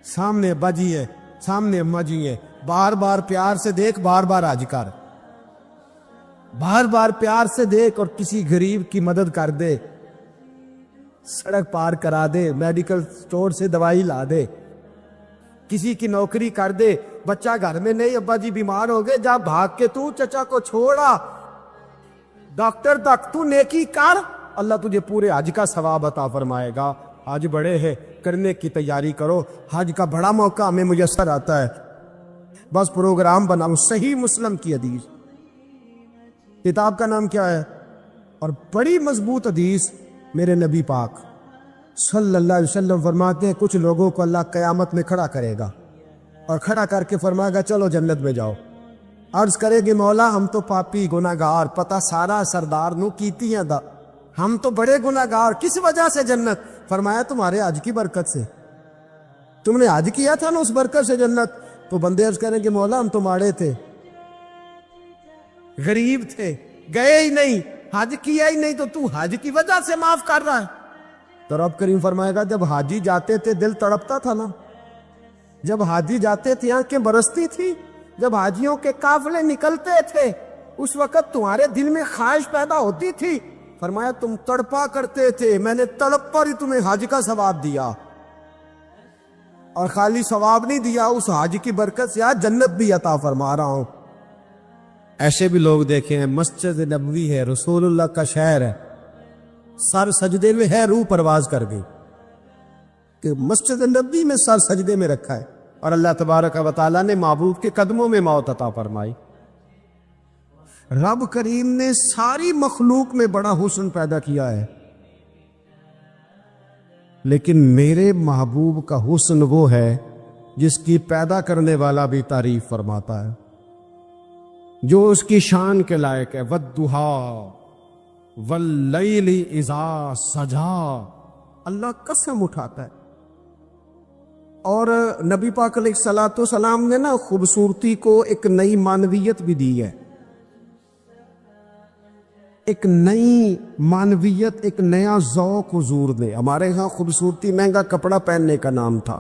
سامنے ابا جی ہے، سامنے اما جی ہے، بار بار پیار سے دیکھ، بار بار حج کر، بار بار پیار سے دیکھ، اور کسی غریب کی مدد کر دے، سڑک پار کرا دے، میڈیکل سٹور سے دوائی لا دے، کسی کی نوکری کر دے، بچہ گھر میں نہیں، ابا جی بیمار ہو گئے، جا بھاگ کے تو چچا کو چھوڑا ڈاکٹر تک، تو نیکی کر، اللہ تجھے پورے حج کا ثواب عطا فرمائے گا۔ حج بڑے ہے، کرنے کی تیاری کرو، حج کا بڑا موقع ہمیں میسر آتا ہے، بس پروگرام بناؤ۔ صحیح مسلم کی حدیث، کتاب کا نام کیا ہے، اور بڑی مضبوط حدیث، میرے نبی پاک صلی اللہ علیہ وسلم فرماتے ہیں کچھ لوگوں کو اللہ قیامت میں کھڑا کرے گا، اور کھڑا کر کے فرمائے گا چلو جنت میں جاؤ۔ عرض کرے گی مولا ہم تو پاپی گناہگار، پتہ سارا سردار نو کیتی ہیں دا، ہم تو بڑے گناہگار، کس وجہ سے جنت؟ فرمایا تمہارے حج کی برکت سے، تم نے حج کیا تھا نا، اس برکت سے جنت۔ تو بندے عرض کریں کہ مولا ہم تو ماڑے تھے، غریب تھے، گئے ہی نہیں، حج کیا ہی نہیں، تو حج کی وجہ سے معاف کر رہا ہے؟ تو رب کریم فرمائے گا جب حاجی جاتے تھے دل تڑپتا تھا نا، جب حاجی جاتے تھے آنکھیں برستی تھی، جب حاجیوں کے قافلے نکلتے تھے اس وقت تمہارے دل میں خواہش پیدا ہوتی تھی، فرمایا تم تڑپا کرتے تھے، میں نے تڑپ پر ہی تمہیں حج کا ثواب دیا، اور خالی ثواب نہیں دیا، اس حج کی برکت سے آج جنت بھی عطا فرما رہا ہوں۔ ایسے بھی لوگ دیکھے ہیں، مسجد نبوی ہے، رسول اللہ کا شہر ہے، سر سجدے میں ہے، روح پرواز کر گئی کہ مسجد نبوی میں سر سجدے میں رکھا ہے، اور اللہ تبارک و تعالیٰ نے محبوب کے قدموں میں موت عطا فرمائی۔ رب کریم نے ساری مخلوق میں بڑا حسن پیدا کیا ہے، لیکن میرے محبوب کا حسن وہ ہے جس کی پیدا کرنے والا بھی تعریف فرماتا ہے، جو اس کی شان کے لائق ہے۔ وَالضُّحَىٰ وَاللَّيْلِ إِذَا سَجَىٰ، اللہ قسم اٹھاتا ہے۔ اور نبی پاک علیہ الصلوۃ والسلام نے نا خوبصورتی کو ایک نئی معنویت بھی دی ہے، ایک نئی معنویت، ایک نیا ذوق حضور نے۔ ہمارے ہاں خوبصورتی مہنگا کپڑا پہننے کا نام تھا،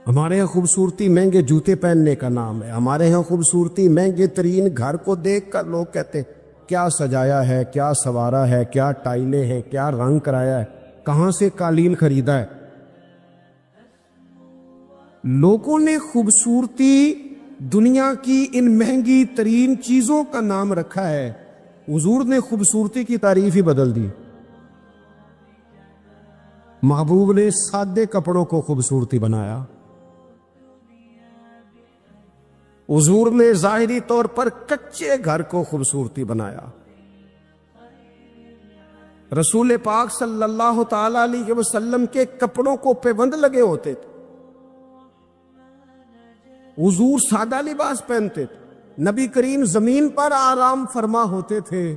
ہمارے یہاں خوبصورتی مہنگے جوتے پہننے کا نام ہے، ہمارے یہاں خوبصورتی مہنگے ترین گھر کو دیکھ کر لوگ کہتے ہیں کیا سجایا ہے، کیا سوارا ہے، کیا ٹائلیں ہیں، کیا رنگ کرایا ہے، کہاں سے قالین خریدا ہے۔ لوگوں نے خوبصورتی دنیا کی ان مہنگی ترین چیزوں کا نام رکھا ہے، حضور نے خوبصورتی کی تعریف ہی بدل دی۔ محبوب نے سادے کپڑوں کو خوبصورتی بنایا، حضور نے ظاہری طور پر کچے گھر کو خوبصورتی بنایا۔ رسول پاک صلی اللہ تعالی علیہ وسلم کے کپڑوں کو پیوند لگے ہوتے تھے، حضور سادہ لباس پہنتے تھے، نبی کریم زمین پر آرام فرما ہوتے تھے،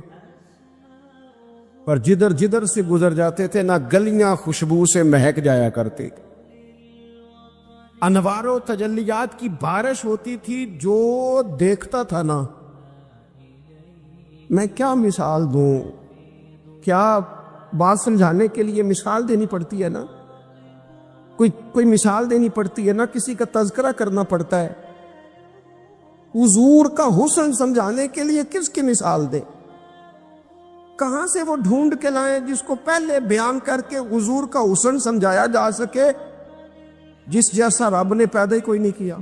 پر جدھر جدھر سے گزر جاتے تھے نہ گلیاں خوشبو سے مہک جایا کرتی تھی، انوار و تجلیات کی بارش ہوتی تھی، جو دیکھتا تھا نا، میں کیا مثال دوں، کیا بات سمجھانے کے لیے مثال دینی پڑتی ہے نا، کوئی مثال دینی پڑتی ہے نا، کسی کا تذکرہ کرنا پڑتا ہے۔ حضور کا حسن سمجھانے کے لیے کس کی مثال دیں، کہاں سے وہ ڈھونڈ کے لائیں جس کو پہلے بیان کر کے حضور کا حسن سمجھایا جا سکے، جس جیسا رب نے پیدا ہی کوئی نہیں کیا۔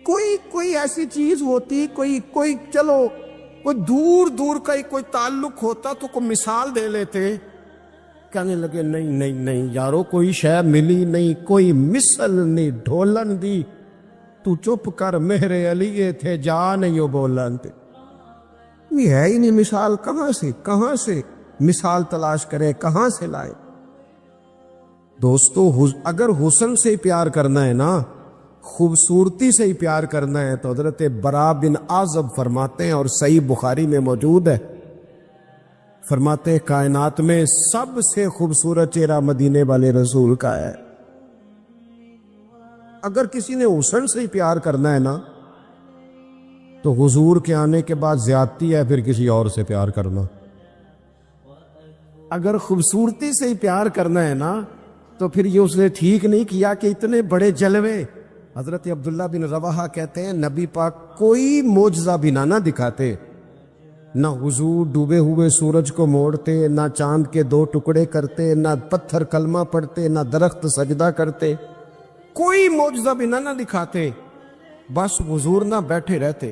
کوئی ایسی چیز ہوتی، کوئی چلو کوئی دور دور کا ہی کوئی تعلق ہوتا تو کوئی مثال دے لیتے، کہنے لگے نہیں یارو کوئی شے ملی نہیں، کوئی مثل نہیں ڈھولن دی، تو چپ کر مہر علی تھے جا نہیں بولن تے، یہ ہے ہی نہیں مثال، کہاں سے مثال تلاش کریں، کہاں سے لائیں؟ دوستو اگر حسن سے پیار کرنا ہے نا، خوبصورتی سے ہی پیار کرنا ہے، تو حضرت برا بن عازب فرماتے ہیں، اور صحیح بخاری میں موجود ہے، فرماتے ہیں کائنات میں سب سے خوبصورت چہرہ مدینے والے رسول کا ہے۔ اگر کسی نے حسن سے ہی پیار کرنا ہے نا، تو حضور کے آنے کے بعد زیادتی ہے پھر کسی اور سے پیار کرنا۔ اگر خوبصورتی سے ہی پیار کرنا ہے نا تو پھر یہ اس نے ٹھیک نہیں کیا کہ اتنے بڑے جلوے. حضرت عبداللہ بن رواحہ کہتے ہیں نبی پاک کوئی معجزہ بھی نہ دکھاتے، نہ حضور ڈوبے ہوئے سورج کو موڑتے، نہ چاند کے 2 ٹکڑے کرتے، نہ پتھر کلمہ پڑھتے، نہ درخت سجدہ کرتے، کوئی معجزہ بھی نہ دکھاتے، بس حضور نہ بیٹھے رہتے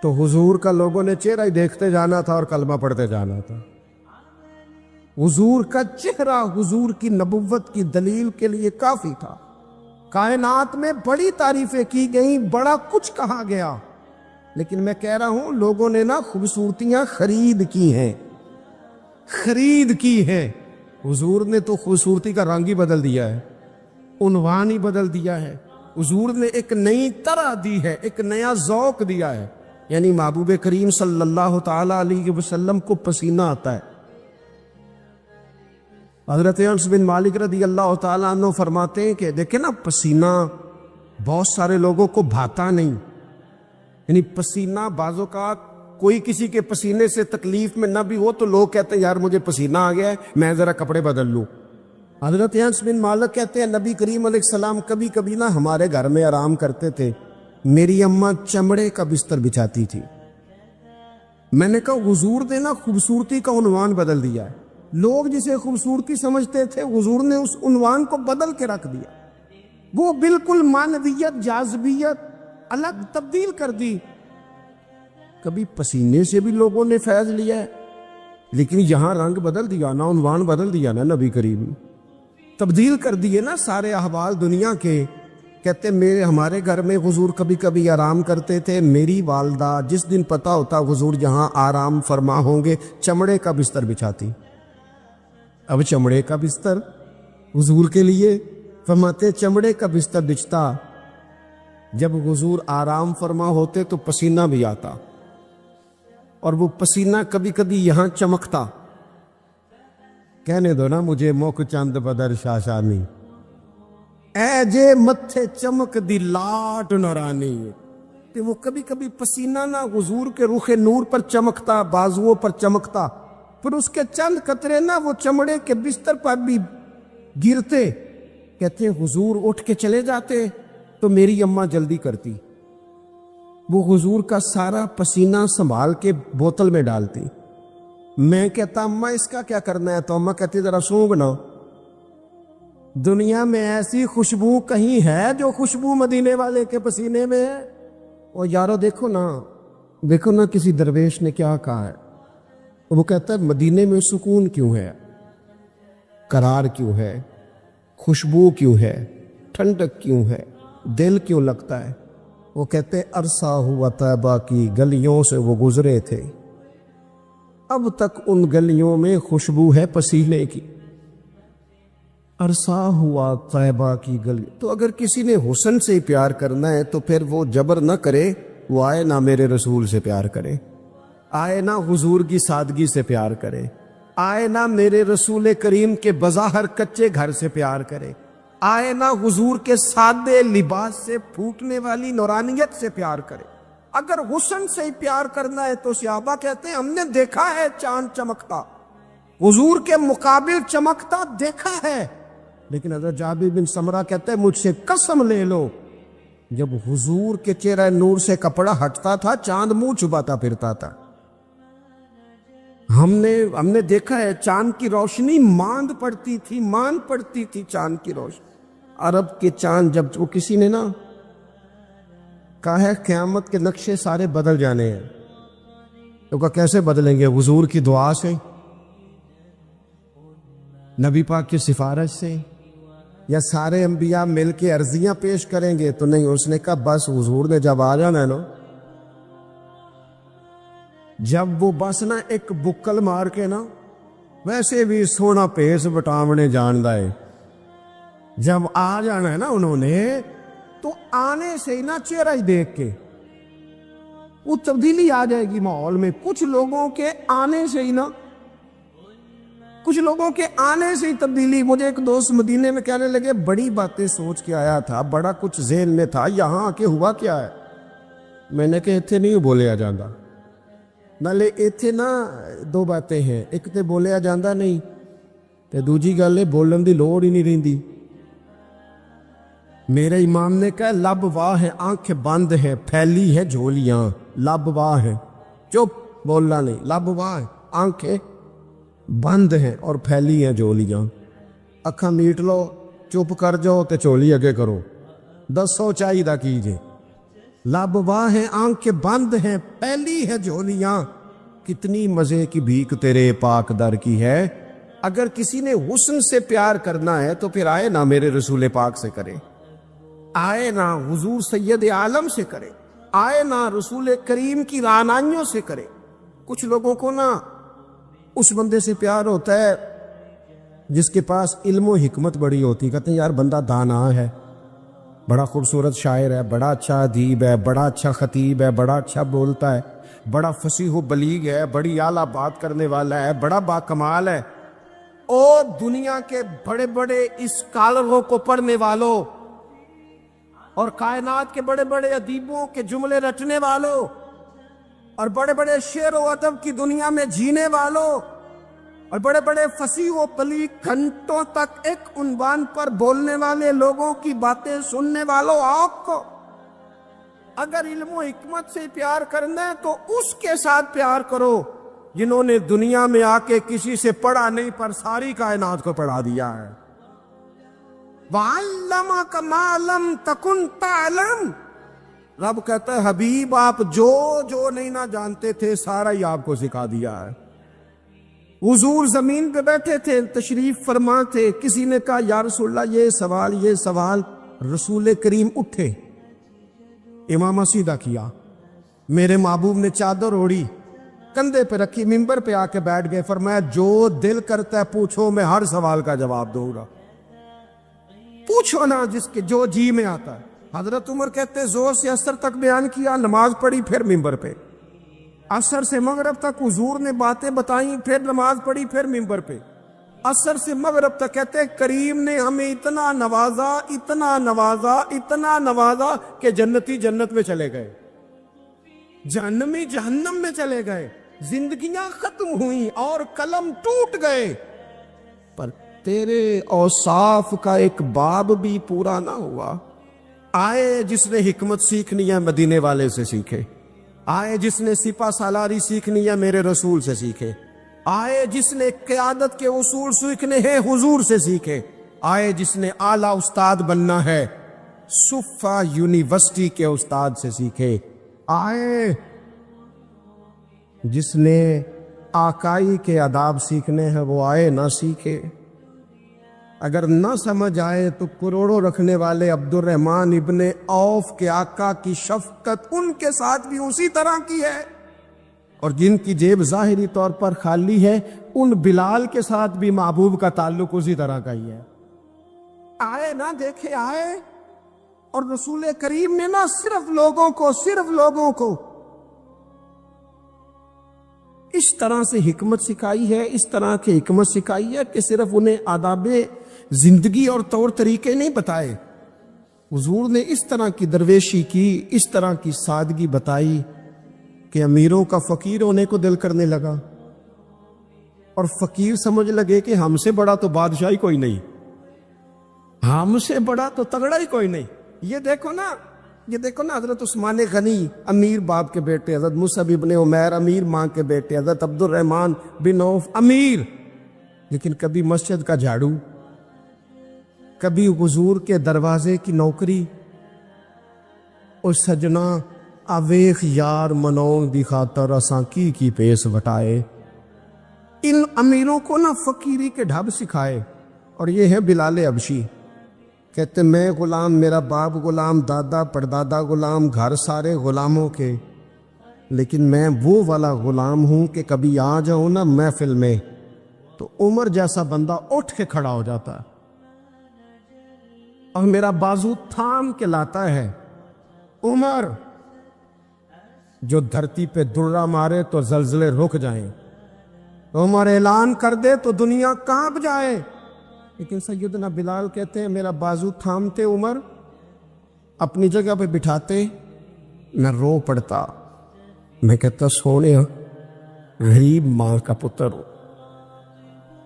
تو حضور کا لوگوں نے چہرہ ہی دیکھتے جانا تھا اور کلمہ پڑھتے جانا تھا. حضور کا چہرہ حضور کی نبوت کی دلیل کے لیے کافی تھا. کائنات میں بڑی تعریفیں کی گئیں، بڑا کچھ کہا گیا، لیکن میں کہہ رہا ہوں لوگوں نے نا خوبصورتیاں خرید کی ہیں، خرید کی ہیں. حضور نے تو خوبصورتی کا رنگ ہی بدل دیا ہے، عنوان ہی بدل دیا ہے. حضور نے ایک نئی طرح دی ہے، ایک نیا ذوق دیا ہے. یعنی محبوب کریم صلی اللہ تعالی علیہ وسلم کو پسینہ آتا ہے. حضرت انس بن مالک رضی اللہ تعالیٰ عنہ فرماتے ہیں کہ دیکھیں نا پسینہ بہت سارے لوگوں کو بھاتا نہیں. یعنی پسینہ بعض اوقات کوئی کسی کے پسینے سے تکلیف میں نہ بھی ہو تو لوگ کہتے ہیں یار مجھے پسینہ آ گیا ہے میں ذرا کپڑے بدل لوں. حضرت انس بن مالک کہتے ہیں نبی کریم علیہ السلام کبھی کبھی نا ہمارے گھر میں آرام کرتے تھے، میری اماں چمڑے کا بستر بچھاتی تھی. میں نے کہا حضور نے نا خوبصورتی کا عنوان بدل دیا ہے. لوگ جسے خوبصورتی سمجھتے تھے حضور نے اس عنوان کو بدل کے رکھ دیا، وہ بالکل معنویت جاذبیت الگ تبدیل کر دی. کبھی پسینے سے بھی لوگوں نے فیض لیا ہے، لیکن یہاں رنگ بدل دیا نا، عنوان بدل دیا نا، نبی کریم تبدیل کر دیے نا سارے احوال دنیا کے. کہتے ہمارے گھر میں حضور کبھی کبھی آرام کرتے تھے، میری والدہ جس دن پتہ ہوتا حضور جہاں آرام فرما ہوں گے چمڑے کا بستر بچھاتی. اب چمڑے کا بستر حضور کے لیے، فرماتے چمڑے کا بستر بچھتا، جب حضور آرام فرما ہوتے تو پسینہ بھی آتا، اور وہ پسینہ کبھی کبھی یہاں چمکتا. کہنے دو نا مجھے موک چند بدر شاشانی، اے جے متھے چمک دی لاٹ نورانی. کہ وہ کبھی کبھی پسینہ نہ حضور کے رخ نور پر چمکتا، بازوؤں پر چمکتا، پھر اس کے چند قطرے نہ وہ چمڑے کے بستر پر بھی گرتے. کہتے حضور اٹھ کے چلے جاتے تو میری اماں جلدی کرتی، وہ حضور کا سارا پسینہ سنبھال کے بوتل میں ڈالتی. میں کہتا اماں اس کا کیا کرنا ہے؟ تو اماں کہتی ذرا سونگنا، دنیا میں ایسی خوشبو کہیں ہے جو خوشبو مدینے والے کے پسینے میں ہے؟ اور یارو دیکھو نا کسی درویش نے کیا کہا ہے، وہ کہتا ہے مدینے میں سکون کیوں ہے، قرار کیوں ہے، خوشبو کیوں ہے، ٹھنڈک کیوں ہے، دل کیوں لگتا ہے؟ وہ کہتے عرصہ ہوا طیبہ کی گلیوں سے وہ گزرے تھے، اب تک ان گلیوں میں خوشبو ہے پسینے کی. عرصہ ہوا طیبہ کی گلی. تو اگر کسی نے حسن سے پیار کرنا ہے تو پھر وہ جبر نہ کرے، وہ آئے نہ میرے رسول سے پیار کرے، آئے نہ حضور کی سادگی سے پیار کرے، آئے نہ میرے رسول کریم کے بظاہر کچے گھر سے پیار کرے، آئے نہ حضور کے سادے لباس سے پھوٹنے والی نورانیت سے پیار کرے. اگر حسن سے ہی پیار کرنا ہے تو صحابہ کہتے ہیں ہم نے دیکھا ہے چاند چمکتا، حضور کے مقابل چمکتا دیکھا ہے. لیکن حضرت جابر بن سمرہ کہتے ہیں مجھ سے قسم لے لو جب حضور کے چہرہ نور سے کپڑا ہٹتا تھا چاند منہ چھپاتا پھرتا تھا. ہم نے دیکھا ہے چاند کی روشنی ماند پڑتی تھی چاند کی روشنی. عرب کے چاند جب وہ کسی نے نا کہا ہے قیامت کے نقشے سارے بدل جانے ہیں، تو کہا کیسے بدلیں گے؟ حضور کی دعا سے، نبی پاک کی سفارش سے، یا سارے انبیاء مل کے عرضیاں پیش کریں گے؟ تو نہیں، اس نے کہا بس حضور نے جب آ جانا ہے نا، جب وہ بس نا ایک بکل مار کے نا، ویسے بھی سونا پیس بٹامنے جاندا ہے، جب آ جانا ہے نا انہوں نے تو آنے سے ہی نا چہرہ ہی دیکھ کے وہ تبدیلی آ جائے گی ماحول میں. کچھ لوگوں کے آنے سے ہی تبدیلی. مجھے ایک دوست مدینے میں کہنے لگے بڑی باتیں سوچ کے آیا تھا، بڑا کچھ ذہن میں تھا، یہاں آ کے ہوا کیا ہے؟ میں نے کہا اتنے نہیں بولیا جاتا، ਨਾਲੇ ਇੱਥੇ ਨਾ ਦੋ ਬਾਤਾਂ ਹੈ, ਇੱਕ ਤੇ ਬੋਲਿਆ ਜਾਂਦਾ ਨਹੀਂ ਤੇ ਦੂਜੀ ਗੱਲ ਇਹ ਬੋਲਣ ਦੀ ਲੋੜ ਹੀ ਨਹੀਂ ਰਹਿੰਦੀ। میرے امام نے کہا لب واہ ہے آنکھیں بند ہے پھیلی ہے جھولیاں، لب واہ ہے چپ بولنا نہیں، لب واہ ہے آنکھیں بند ہیں اور پھیلی ہیں جھولیاں، اکھاں میٹ لو چپ کر جاؤ تے چولی اگے کرو، دسو چاہیے کیجے۔ لب واہ ہے آنکھیں بند ہیں پھیلی ہے جھولیاں، کتنی مزے کی بھیک تیرے پاک در کی ہے۔ اگر کسی نے حسن سے پیار کرنا ہے تو پھر آئے نا میرے رسول پاک سے کرے، آئے نا حضور سید عالم سے کرے، آئے نا رسول کریم کی رعنائیوں سے کرے۔ کچھ لوگوں کو نا اس بندے سے پیار ہوتا ہے جس کے پاس علم و حکمت بڑی ہوتی، کہتے ہیں یار بندہ دانا ہے، بڑا خوبصورت شاعر ہے، بڑا اچھا ادیب ہے، بڑا اچھا خطیب ہے، بڑا اچھا بولتا ہے، بڑا فصیح و بلیغ ہے، بڑی اعلیٰ بات کرنے والا ہے، بڑا با کمال ہے۔ اور دنیا کے بڑے بڑے اسکالروں کو پڑھنے والوں اور کائنات کے بڑے بڑے ادیبوں کے جملے رٹنے والوں اور بڑے بڑے شعر و ادب کی دنیا میں جینے والوں اور بڑے بڑے فصیح و بلیغ گھنٹوں تک ایک عنوان پر بولنے والے لوگوں کی باتیں سننے والوں، آپ کو اگر علم و حکمت سے پیار کرنا ہے تو اس کے ساتھ پیار کرو جنہوں نے دنیا میں آ کے کسی سے پڑھا نہیں پر ساری کائنات کو پڑھا دیا ہے۔ وَعَلَّمَكَ مَا لَمْ تَكُنْ تَعْلَمْ، رب کہتا ہے حبیب آپ جو نہیں نہ جانتے تھے سارا ہی آپ کو سکھا دیا ہے۔ حضور زمین پہ بیٹھے تھے، تشریف فرما تھے، کسی نے کہا یا رسول اللہ یہ سوال، رسول کریم اٹھے، امامہ سیدھا کیا، میرے محبوب نے چادر اوڑھی، کندھے پہ رکھی، ممبر پہ آ کے بیٹھ گئے، فرمایا جو دل کرتا ہے پوچھو، میں ہر سوال کا جواب دوں گا، پوچھو نا جس کے جو جی میں آتا ہے۔ حضرت عمر کہتے زور سے عصر تک بیان کیا، نماز پڑھی، پھر ممبر پہ، عصر سے مغرب تک حضور نے باتیں بتائیں، پھر نماز پڑھی، پھر ممبر پہ، عصر سے مغرب تک کہتے کریم نے ہمیں اتنا نوازا، اتنا نوازا، اتنا نوازا کہ جنتی جنت میں چلے گئے، جہنمی جہنم میں چلے گئے، زندگیاں ختم ہوئیں اور قلم ٹوٹ گئے، پر تیرے اوصاف کا ایک باب بھی پورا نہ ہوا۔ آئے جس نے حکمت سیکھنی ہے مدینے والے سے سیکھے، آئے جس نے سپہ سالاری سیکھنی ہے میرے رسول سے سیکھے، آئے جس نے قیادت کے اصول سیکھنے ہیں حضور سے سیکھے، آئے جس نے اعلیٰ استاد بننا ہے صفا یونیورسٹی کے استاد سے سیکھے، آئے جس نے آقائی کے آداب سیکھنے ہیں وہ آئے نہ سیکھے۔ اگر نہ سمجھ آئے تو کروڑوں رکھنے والے عبد الرحمن ابن عوف کے آقا کی شفقت ان کے ساتھ بھی اسی طرح کی ہے، اور جن کی جیب ظاہری طور پر خالی ہے ان بلال کے ساتھ بھی محبوب کا تعلق اسی طرح کا ہی ہے۔ آئے نہ دیکھے آئے، اور رسول کریم نے نہ صرف لوگوں کو اس طرح سے حکمت سکھائی ہے، اس طرح کی حکمت سکھائی ہے کہ صرف انہیں آداب زندگی اور طور طریقے نہیں بتائے، حضور نے اس طرح کی درویشی کی، اس طرح کی سادگی بتائی کہ امیروں کا فقیر ہونے کو دل کرنے لگا، اور فقیر سمجھ لگے کہ ہم سے بڑا تو بادشاہی کوئی نہیں، ہم سے بڑا تو تگڑا ہی کوئی نہیں۔ یہ دیکھو نا حضرت عثمان غنی امیر باپ کے بیٹے، حضرت مصعب ابن عمیر امیر ماں کے بیٹے، حضرت عبد الرحمن بن عوف امیر، لیکن کبھی مسجد کا جھاڑو، کبھی حضور کے دروازے کی نوکری، اور سجنا آویخ یار منون دی خاطر اساں کی پیس وٹائے۔ ان امیروں کو نہ فقیری کے ڈھب سکھائے، اور یہ ہے بلال حبشی، کہتے میں غلام، میرا باپ غلام، دادا پردادا غلام، گھر سارے غلاموں کے، لیکن میں وہ والا غلام ہوں کہ کبھی آ جاؤں نا محفل میں تو عمر جیسا بندہ اٹھ کے کھڑا ہو جاتا ہے اور میرا بازو تھام کے لاتا ہے۔ عمر جو دھرتی پہ درہ مارے تو زلزلے رک جائیں، عمر اعلان کر دے تو دنیا کانپ جائے، لیکن سیدنا بلال کہتے ہیں میرا بازو تھامتے عمر، اپنی جگہ پہ بٹھاتے، میں رو پڑتا، میں کہتا سونے غریب ماں کا پتر ہوں،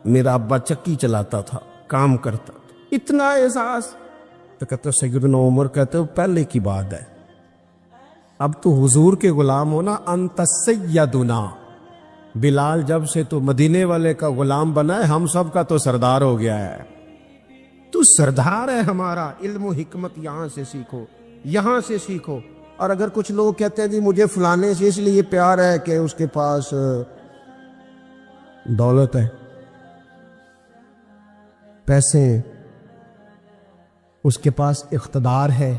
میرا ابا چکی چلاتا تھا، کام کرتا تھا، اتنا احساس۔ تو کہتے سیدنا عمر کہتے ہو پہلے کی بات ہے، اب تو حضور کے غلام ہونا، انت سیدنا بلال جب سے تو مدینے والے کا غلام بنا ہے، ہم سب کا تو سردار ہو گیا ہے، تو سردار ہے ہمارا۔ علم و حکمت یہاں سے سیکھو، یہاں سے سیکھو۔ اور اگر کچھ لوگ کہتے ہیں جی مجھے فلانے سے اس لیے پیار ہے کہ اس کے پاس دولت ہے، پیسے ہیں، اس کے پاس اقتدار ہے،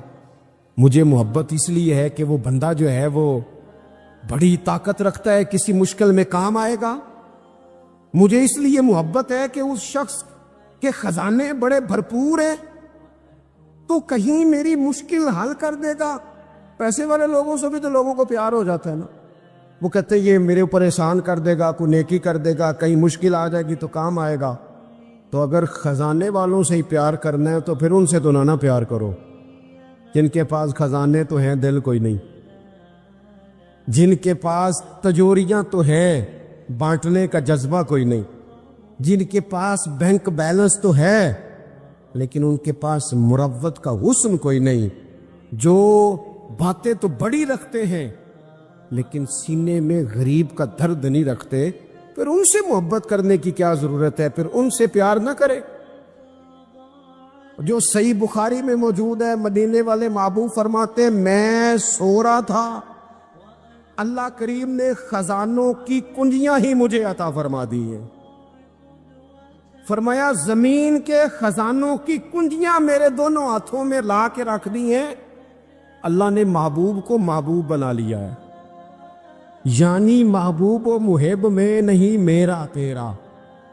مجھے محبت اس لیے ہے کہ وہ بندہ جو ہے وہ بڑی طاقت رکھتا ہے، کسی مشکل میں کام آئے گا، مجھے اس لیے محبت ہے کہ اس شخص کے خزانے بڑے بھرپور ہیں تو کہیں میری مشکل حل کر دے گا۔ پیسے والے لوگوں سے بھی تو لوگوں کو پیار ہو جاتا ہے نا، وہ کہتے ہیں یہ میرے اوپر احسان کر دے گا، کوئی نیکی کر دے گا، کہیں مشکل آ جائے گی تو کام آئے گا۔ تو اگر خزانے والوں سے ہی پیار کرنا ہے تو پھر ان سے تو نہ پیار کرو، جن کے پاس خزانے تو ہیں دل کوئی نہیں، جن کے پاس تجوریاں تو ہیں بانٹنے کا جذبہ کوئی نہیں، جن کے پاس بینک بیلنس تو ہے لیکن ان کے پاس مروت کا حسن کوئی نہیں، جو باتیں تو بڑی رکھتے ہیں لیکن سینے میں غریب کا درد نہیں رکھتے، پھر ان سے محبت کرنے کی کیا ضرورت ہے؟ پھر ان سے پیار نہ کرے۔ جو صحیح بخاری میں موجود ہے، مدینے والے محبوب فرماتے ہیں میں سو رہا تھا، اللہ کریم نے خزانوں کی کنجیاں ہی مجھے عطا فرما دی ہیں۔ فرمایا زمین کے خزانوں کی کنجیاں میرے دونوں ہاتھوں میں لا کے رکھ دی ہیں، اللہ نے محبوب کو محبوب بنا لیا ہے، یعنی محبوب و محب میں نہیں میرا تیرا،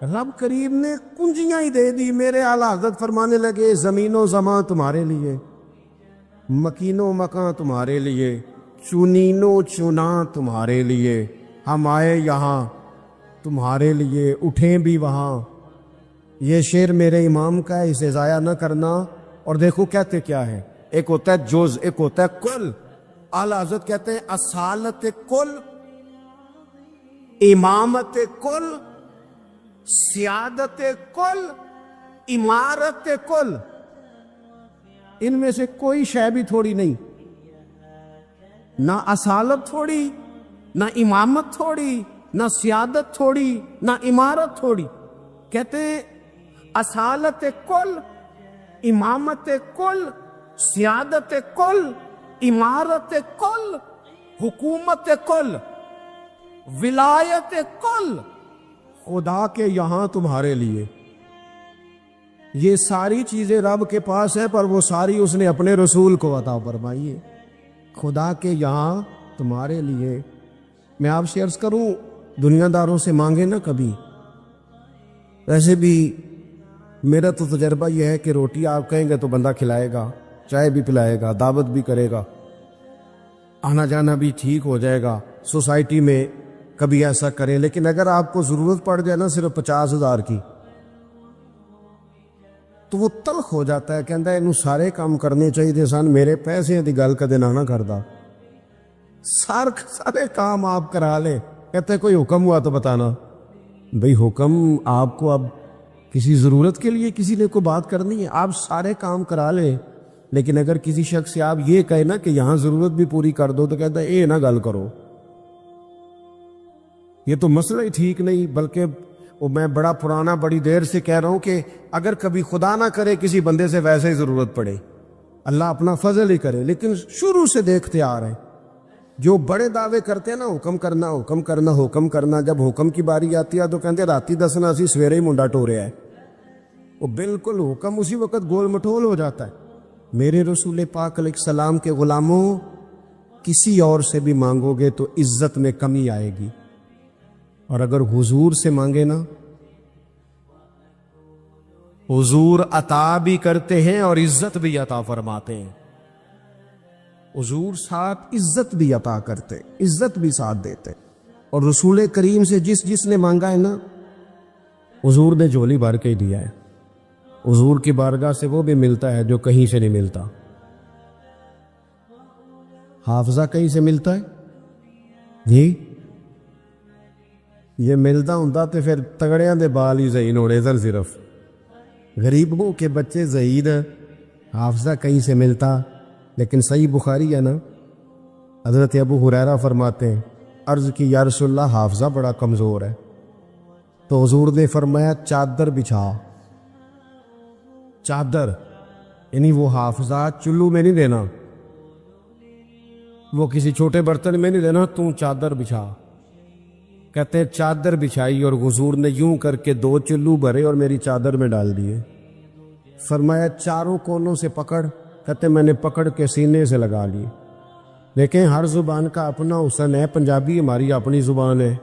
رب کریم نے کنجیاں ہی دے دی۔ میرے اعلیٰ حضرت فرمانے لگے زمین و زمان تمہارے لیے، مکین و مکان تمہارے لیے، چنین و چنا تمہارے لیے، ہم آئے یہاں تمہارے لیے، اٹھیں بھی وہاں۔ یہ شعر میرے امام کا ہے، اسے ضائع نہ کرنا۔ اور دیکھو کہتے کیا ہے، ایک ہوتا ہے جز، ایک ہوتا ہے کل۔ اعلیٰ حضرت کہتے ہیں اصالت کل، امامت کل، سیادت کل، عمارت کل، ان میں سے کوئی شے بھی تھوڑی نہیں، نہ اصالت تھوڑی، نہ امامت تھوڑی، نہ سیادت تھوڑی، نہ عمارت تھوڑی۔ کہتے ہیں اصالت کل، امامت کل، سیادت کل، عمارت کل، حکومت کل، ولایت کل، خدا کے یہاں تمہارے لیے۔ یہ ساری چیزیں رب کے پاس ہے، پر وہ ساری اس نے اپنے رسول کو عطا فرمائی ہے، خدا کے یہاں تمہارے لیے۔ میں آپ سے عرض کروں دنیا داروں سے مانگے نہ کبھی۔ ویسے بھی میرا تو تجربہ یہ ہے کہ روٹی آپ کہیں گے تو بندہ کھلائے گا، چائے بھی پلائے گا، دعوت بھی کرے گا، آنا جانا بھی ٹھیک ہو جائے گا، سوسائٹی میں کبھی ایسا کریں۔ لیکن اگر آپ کو ضرورت پڑ جائے نا صرف 50,000 کی تو وہ تلخ ہو جاتا ہے، کہتا ہے انہوں سارے کام کرنے چاہیے سن، میرے پیسے دی گل کدے نہ کردا، سارے کام آپ کرا لے۔ کہتے ہیں کوئی حکم ہوا تو بتانا۔ بھئی حکم آپ کو اب کسی ضرورت کے لیے کسی نے کو بات کرنی ہے، آپ سارے کام کرا لیں، لیکن اگر کسی شخص سے آپ یہ کہیں نا کہ یہاں ضرورت بھی پوری کر دو تو کہتا ہے اے نہ گل کرو، یہ تو مسئلہ ہی ٹھیک نہیں۔ بلکہ وہ میں بڑا پرانا بڑی دیر سے کہہ رہا ہوں کہ اگر کبھی خدا نہ کرے کسی بندے سے ویسے ہی ضرورت پڑے، اللہ اپنا فضل ہی کرے، لیکن شروع سے دیکھتے آ رہے ہیں جو بڑے دعوے کرتے ہیں نا حکم کرنا حکم کرنا حکم کرنا، جب حکم کی باری آتی ہے تو کہتے ہیں راتی دسنا اسی سویرے ہی منڈا ٹوریا ہے، وہ بالکل حکم اسی وقت گول مٹول ہو جاتا ہے۔ میرے رسول پاک علیہ السلام کے غلاموں، کسی اور سے بھی مانگو گے تو عزت میں کمی آئے گی، اور اگر حضور سے مانگے نا، حضور عطا بھی کرتے ہیں اور عزت بھی عطا فرماتے ہیں۔ حضور ساتھ عزت بھی عطا کرتے، عزت بھی ساتھ دیتے، اور رسول کریم سے جس نے مانگا ہے نا، حضور نے جھولی بھر کے ہی دیا ہے۔ حضور کی بارگاہ سے وہ بھی ملتا ہے جو کہیں سے نہیں ملتا۔ حافظہ کہیں سے ملتا ہے جی؟ یہ ملتا ہوں تو پھر تگڑیاں دے بال ہی ذہین ہونے سن صرف. غریبوں کے بچے ذہین حافظہ کہیں سے ملتا. لیکن صحیح بخاری ہے نا, حضرت ابو ہریرہ فرماتے ہیں عرض کی یا رسول اللہ حافظہ بڑا کمزور ہے. تو حضور نے فرمایا چادر بچھا. چادر یعنی وہ حافظہ چلو میں نہیں دینا, وہ کسی چھوٹے برتن میں نہیں دینا, تو چادر بچھا. کہتے ہیں چادر بچھائی اور حضور نے یوں کر کے 2 چلو بھرے اور میری چادر میں ڈال دیے. فرمایا چاروں کونوں سے پکڑ. کہتے میں نے پکڑ کے سینے سے لگا لی. دیکھیں ہر زبان کا اپنا حسن ہے. پنجابی ہماری اپنی زبان ہے,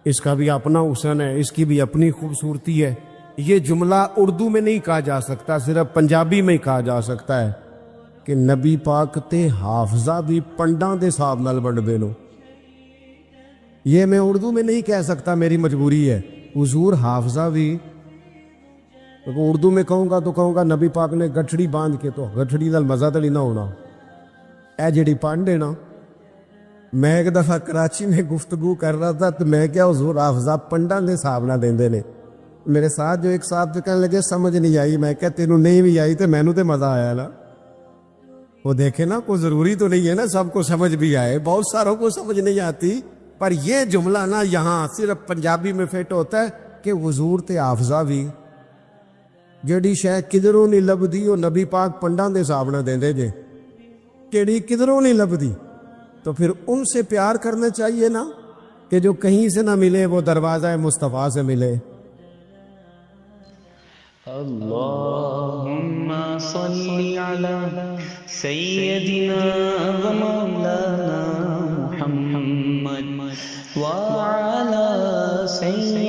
اس کا بھی اپنا حسن ہے, اس کی بھی اپنی خوبصورتی ہے. یہ جملہ اردو میں نہیں کہا جا سکتا, صرف پنجابی میں ہی کہا جا سکتا ہے کہ نبی پاک تے حافظہ بھی پنڈاں دے حساب نال بنڈ دے لو. یہ میں اردو میں نہیں کہہ سکتا, میری مجبوری ہے. حضور حافظہ بھی اردو میں کہوں گا تو کہوں گا نبی پاک نے گٹھڑی باندھ کے, تو گٹھڑی نال مزہ تو نہیں نہ ہونا. اے جڑی پانڈ ہے نا, میں ایک دفعہ کراچی میں گفتگو کر رہا تھا تو میں کیا حضور حافظہ پنڈاں دے حساب نہ دیندے نے. میرے ساتھ جو ایک صاحب تو کہنے لگے سمجھ نہیں آئی. میں کہا تینوں نہیں بھی آئی تو مینوں تے مزہ آیا نا. وہ دیکھے نا, کوئی ضروری تو نہیں ہے نا سب کو سمجھ بھی آئے, بہت ساروں کو سمجھ نہیں آتی. پر یہ جملہ نا یہاں صرف پنجابی میں فٹ ہوتا ہے کہ حضور تے حافظہ بھی جڑی شے کدھروں نہیں لبدی وہ نبی پاک پنڈاں دے حساب نہ دیندے جے. جڑی کدھروں نہیں لبدی تو پھر ان سے پیار کرنا چاہیے نا, کہ جو کہیں سے نہ ملے وہ دروازہ مصطفیٰ سے ملے. اللهم صل على سيدنا ومولانا محمد وعلى سيدنا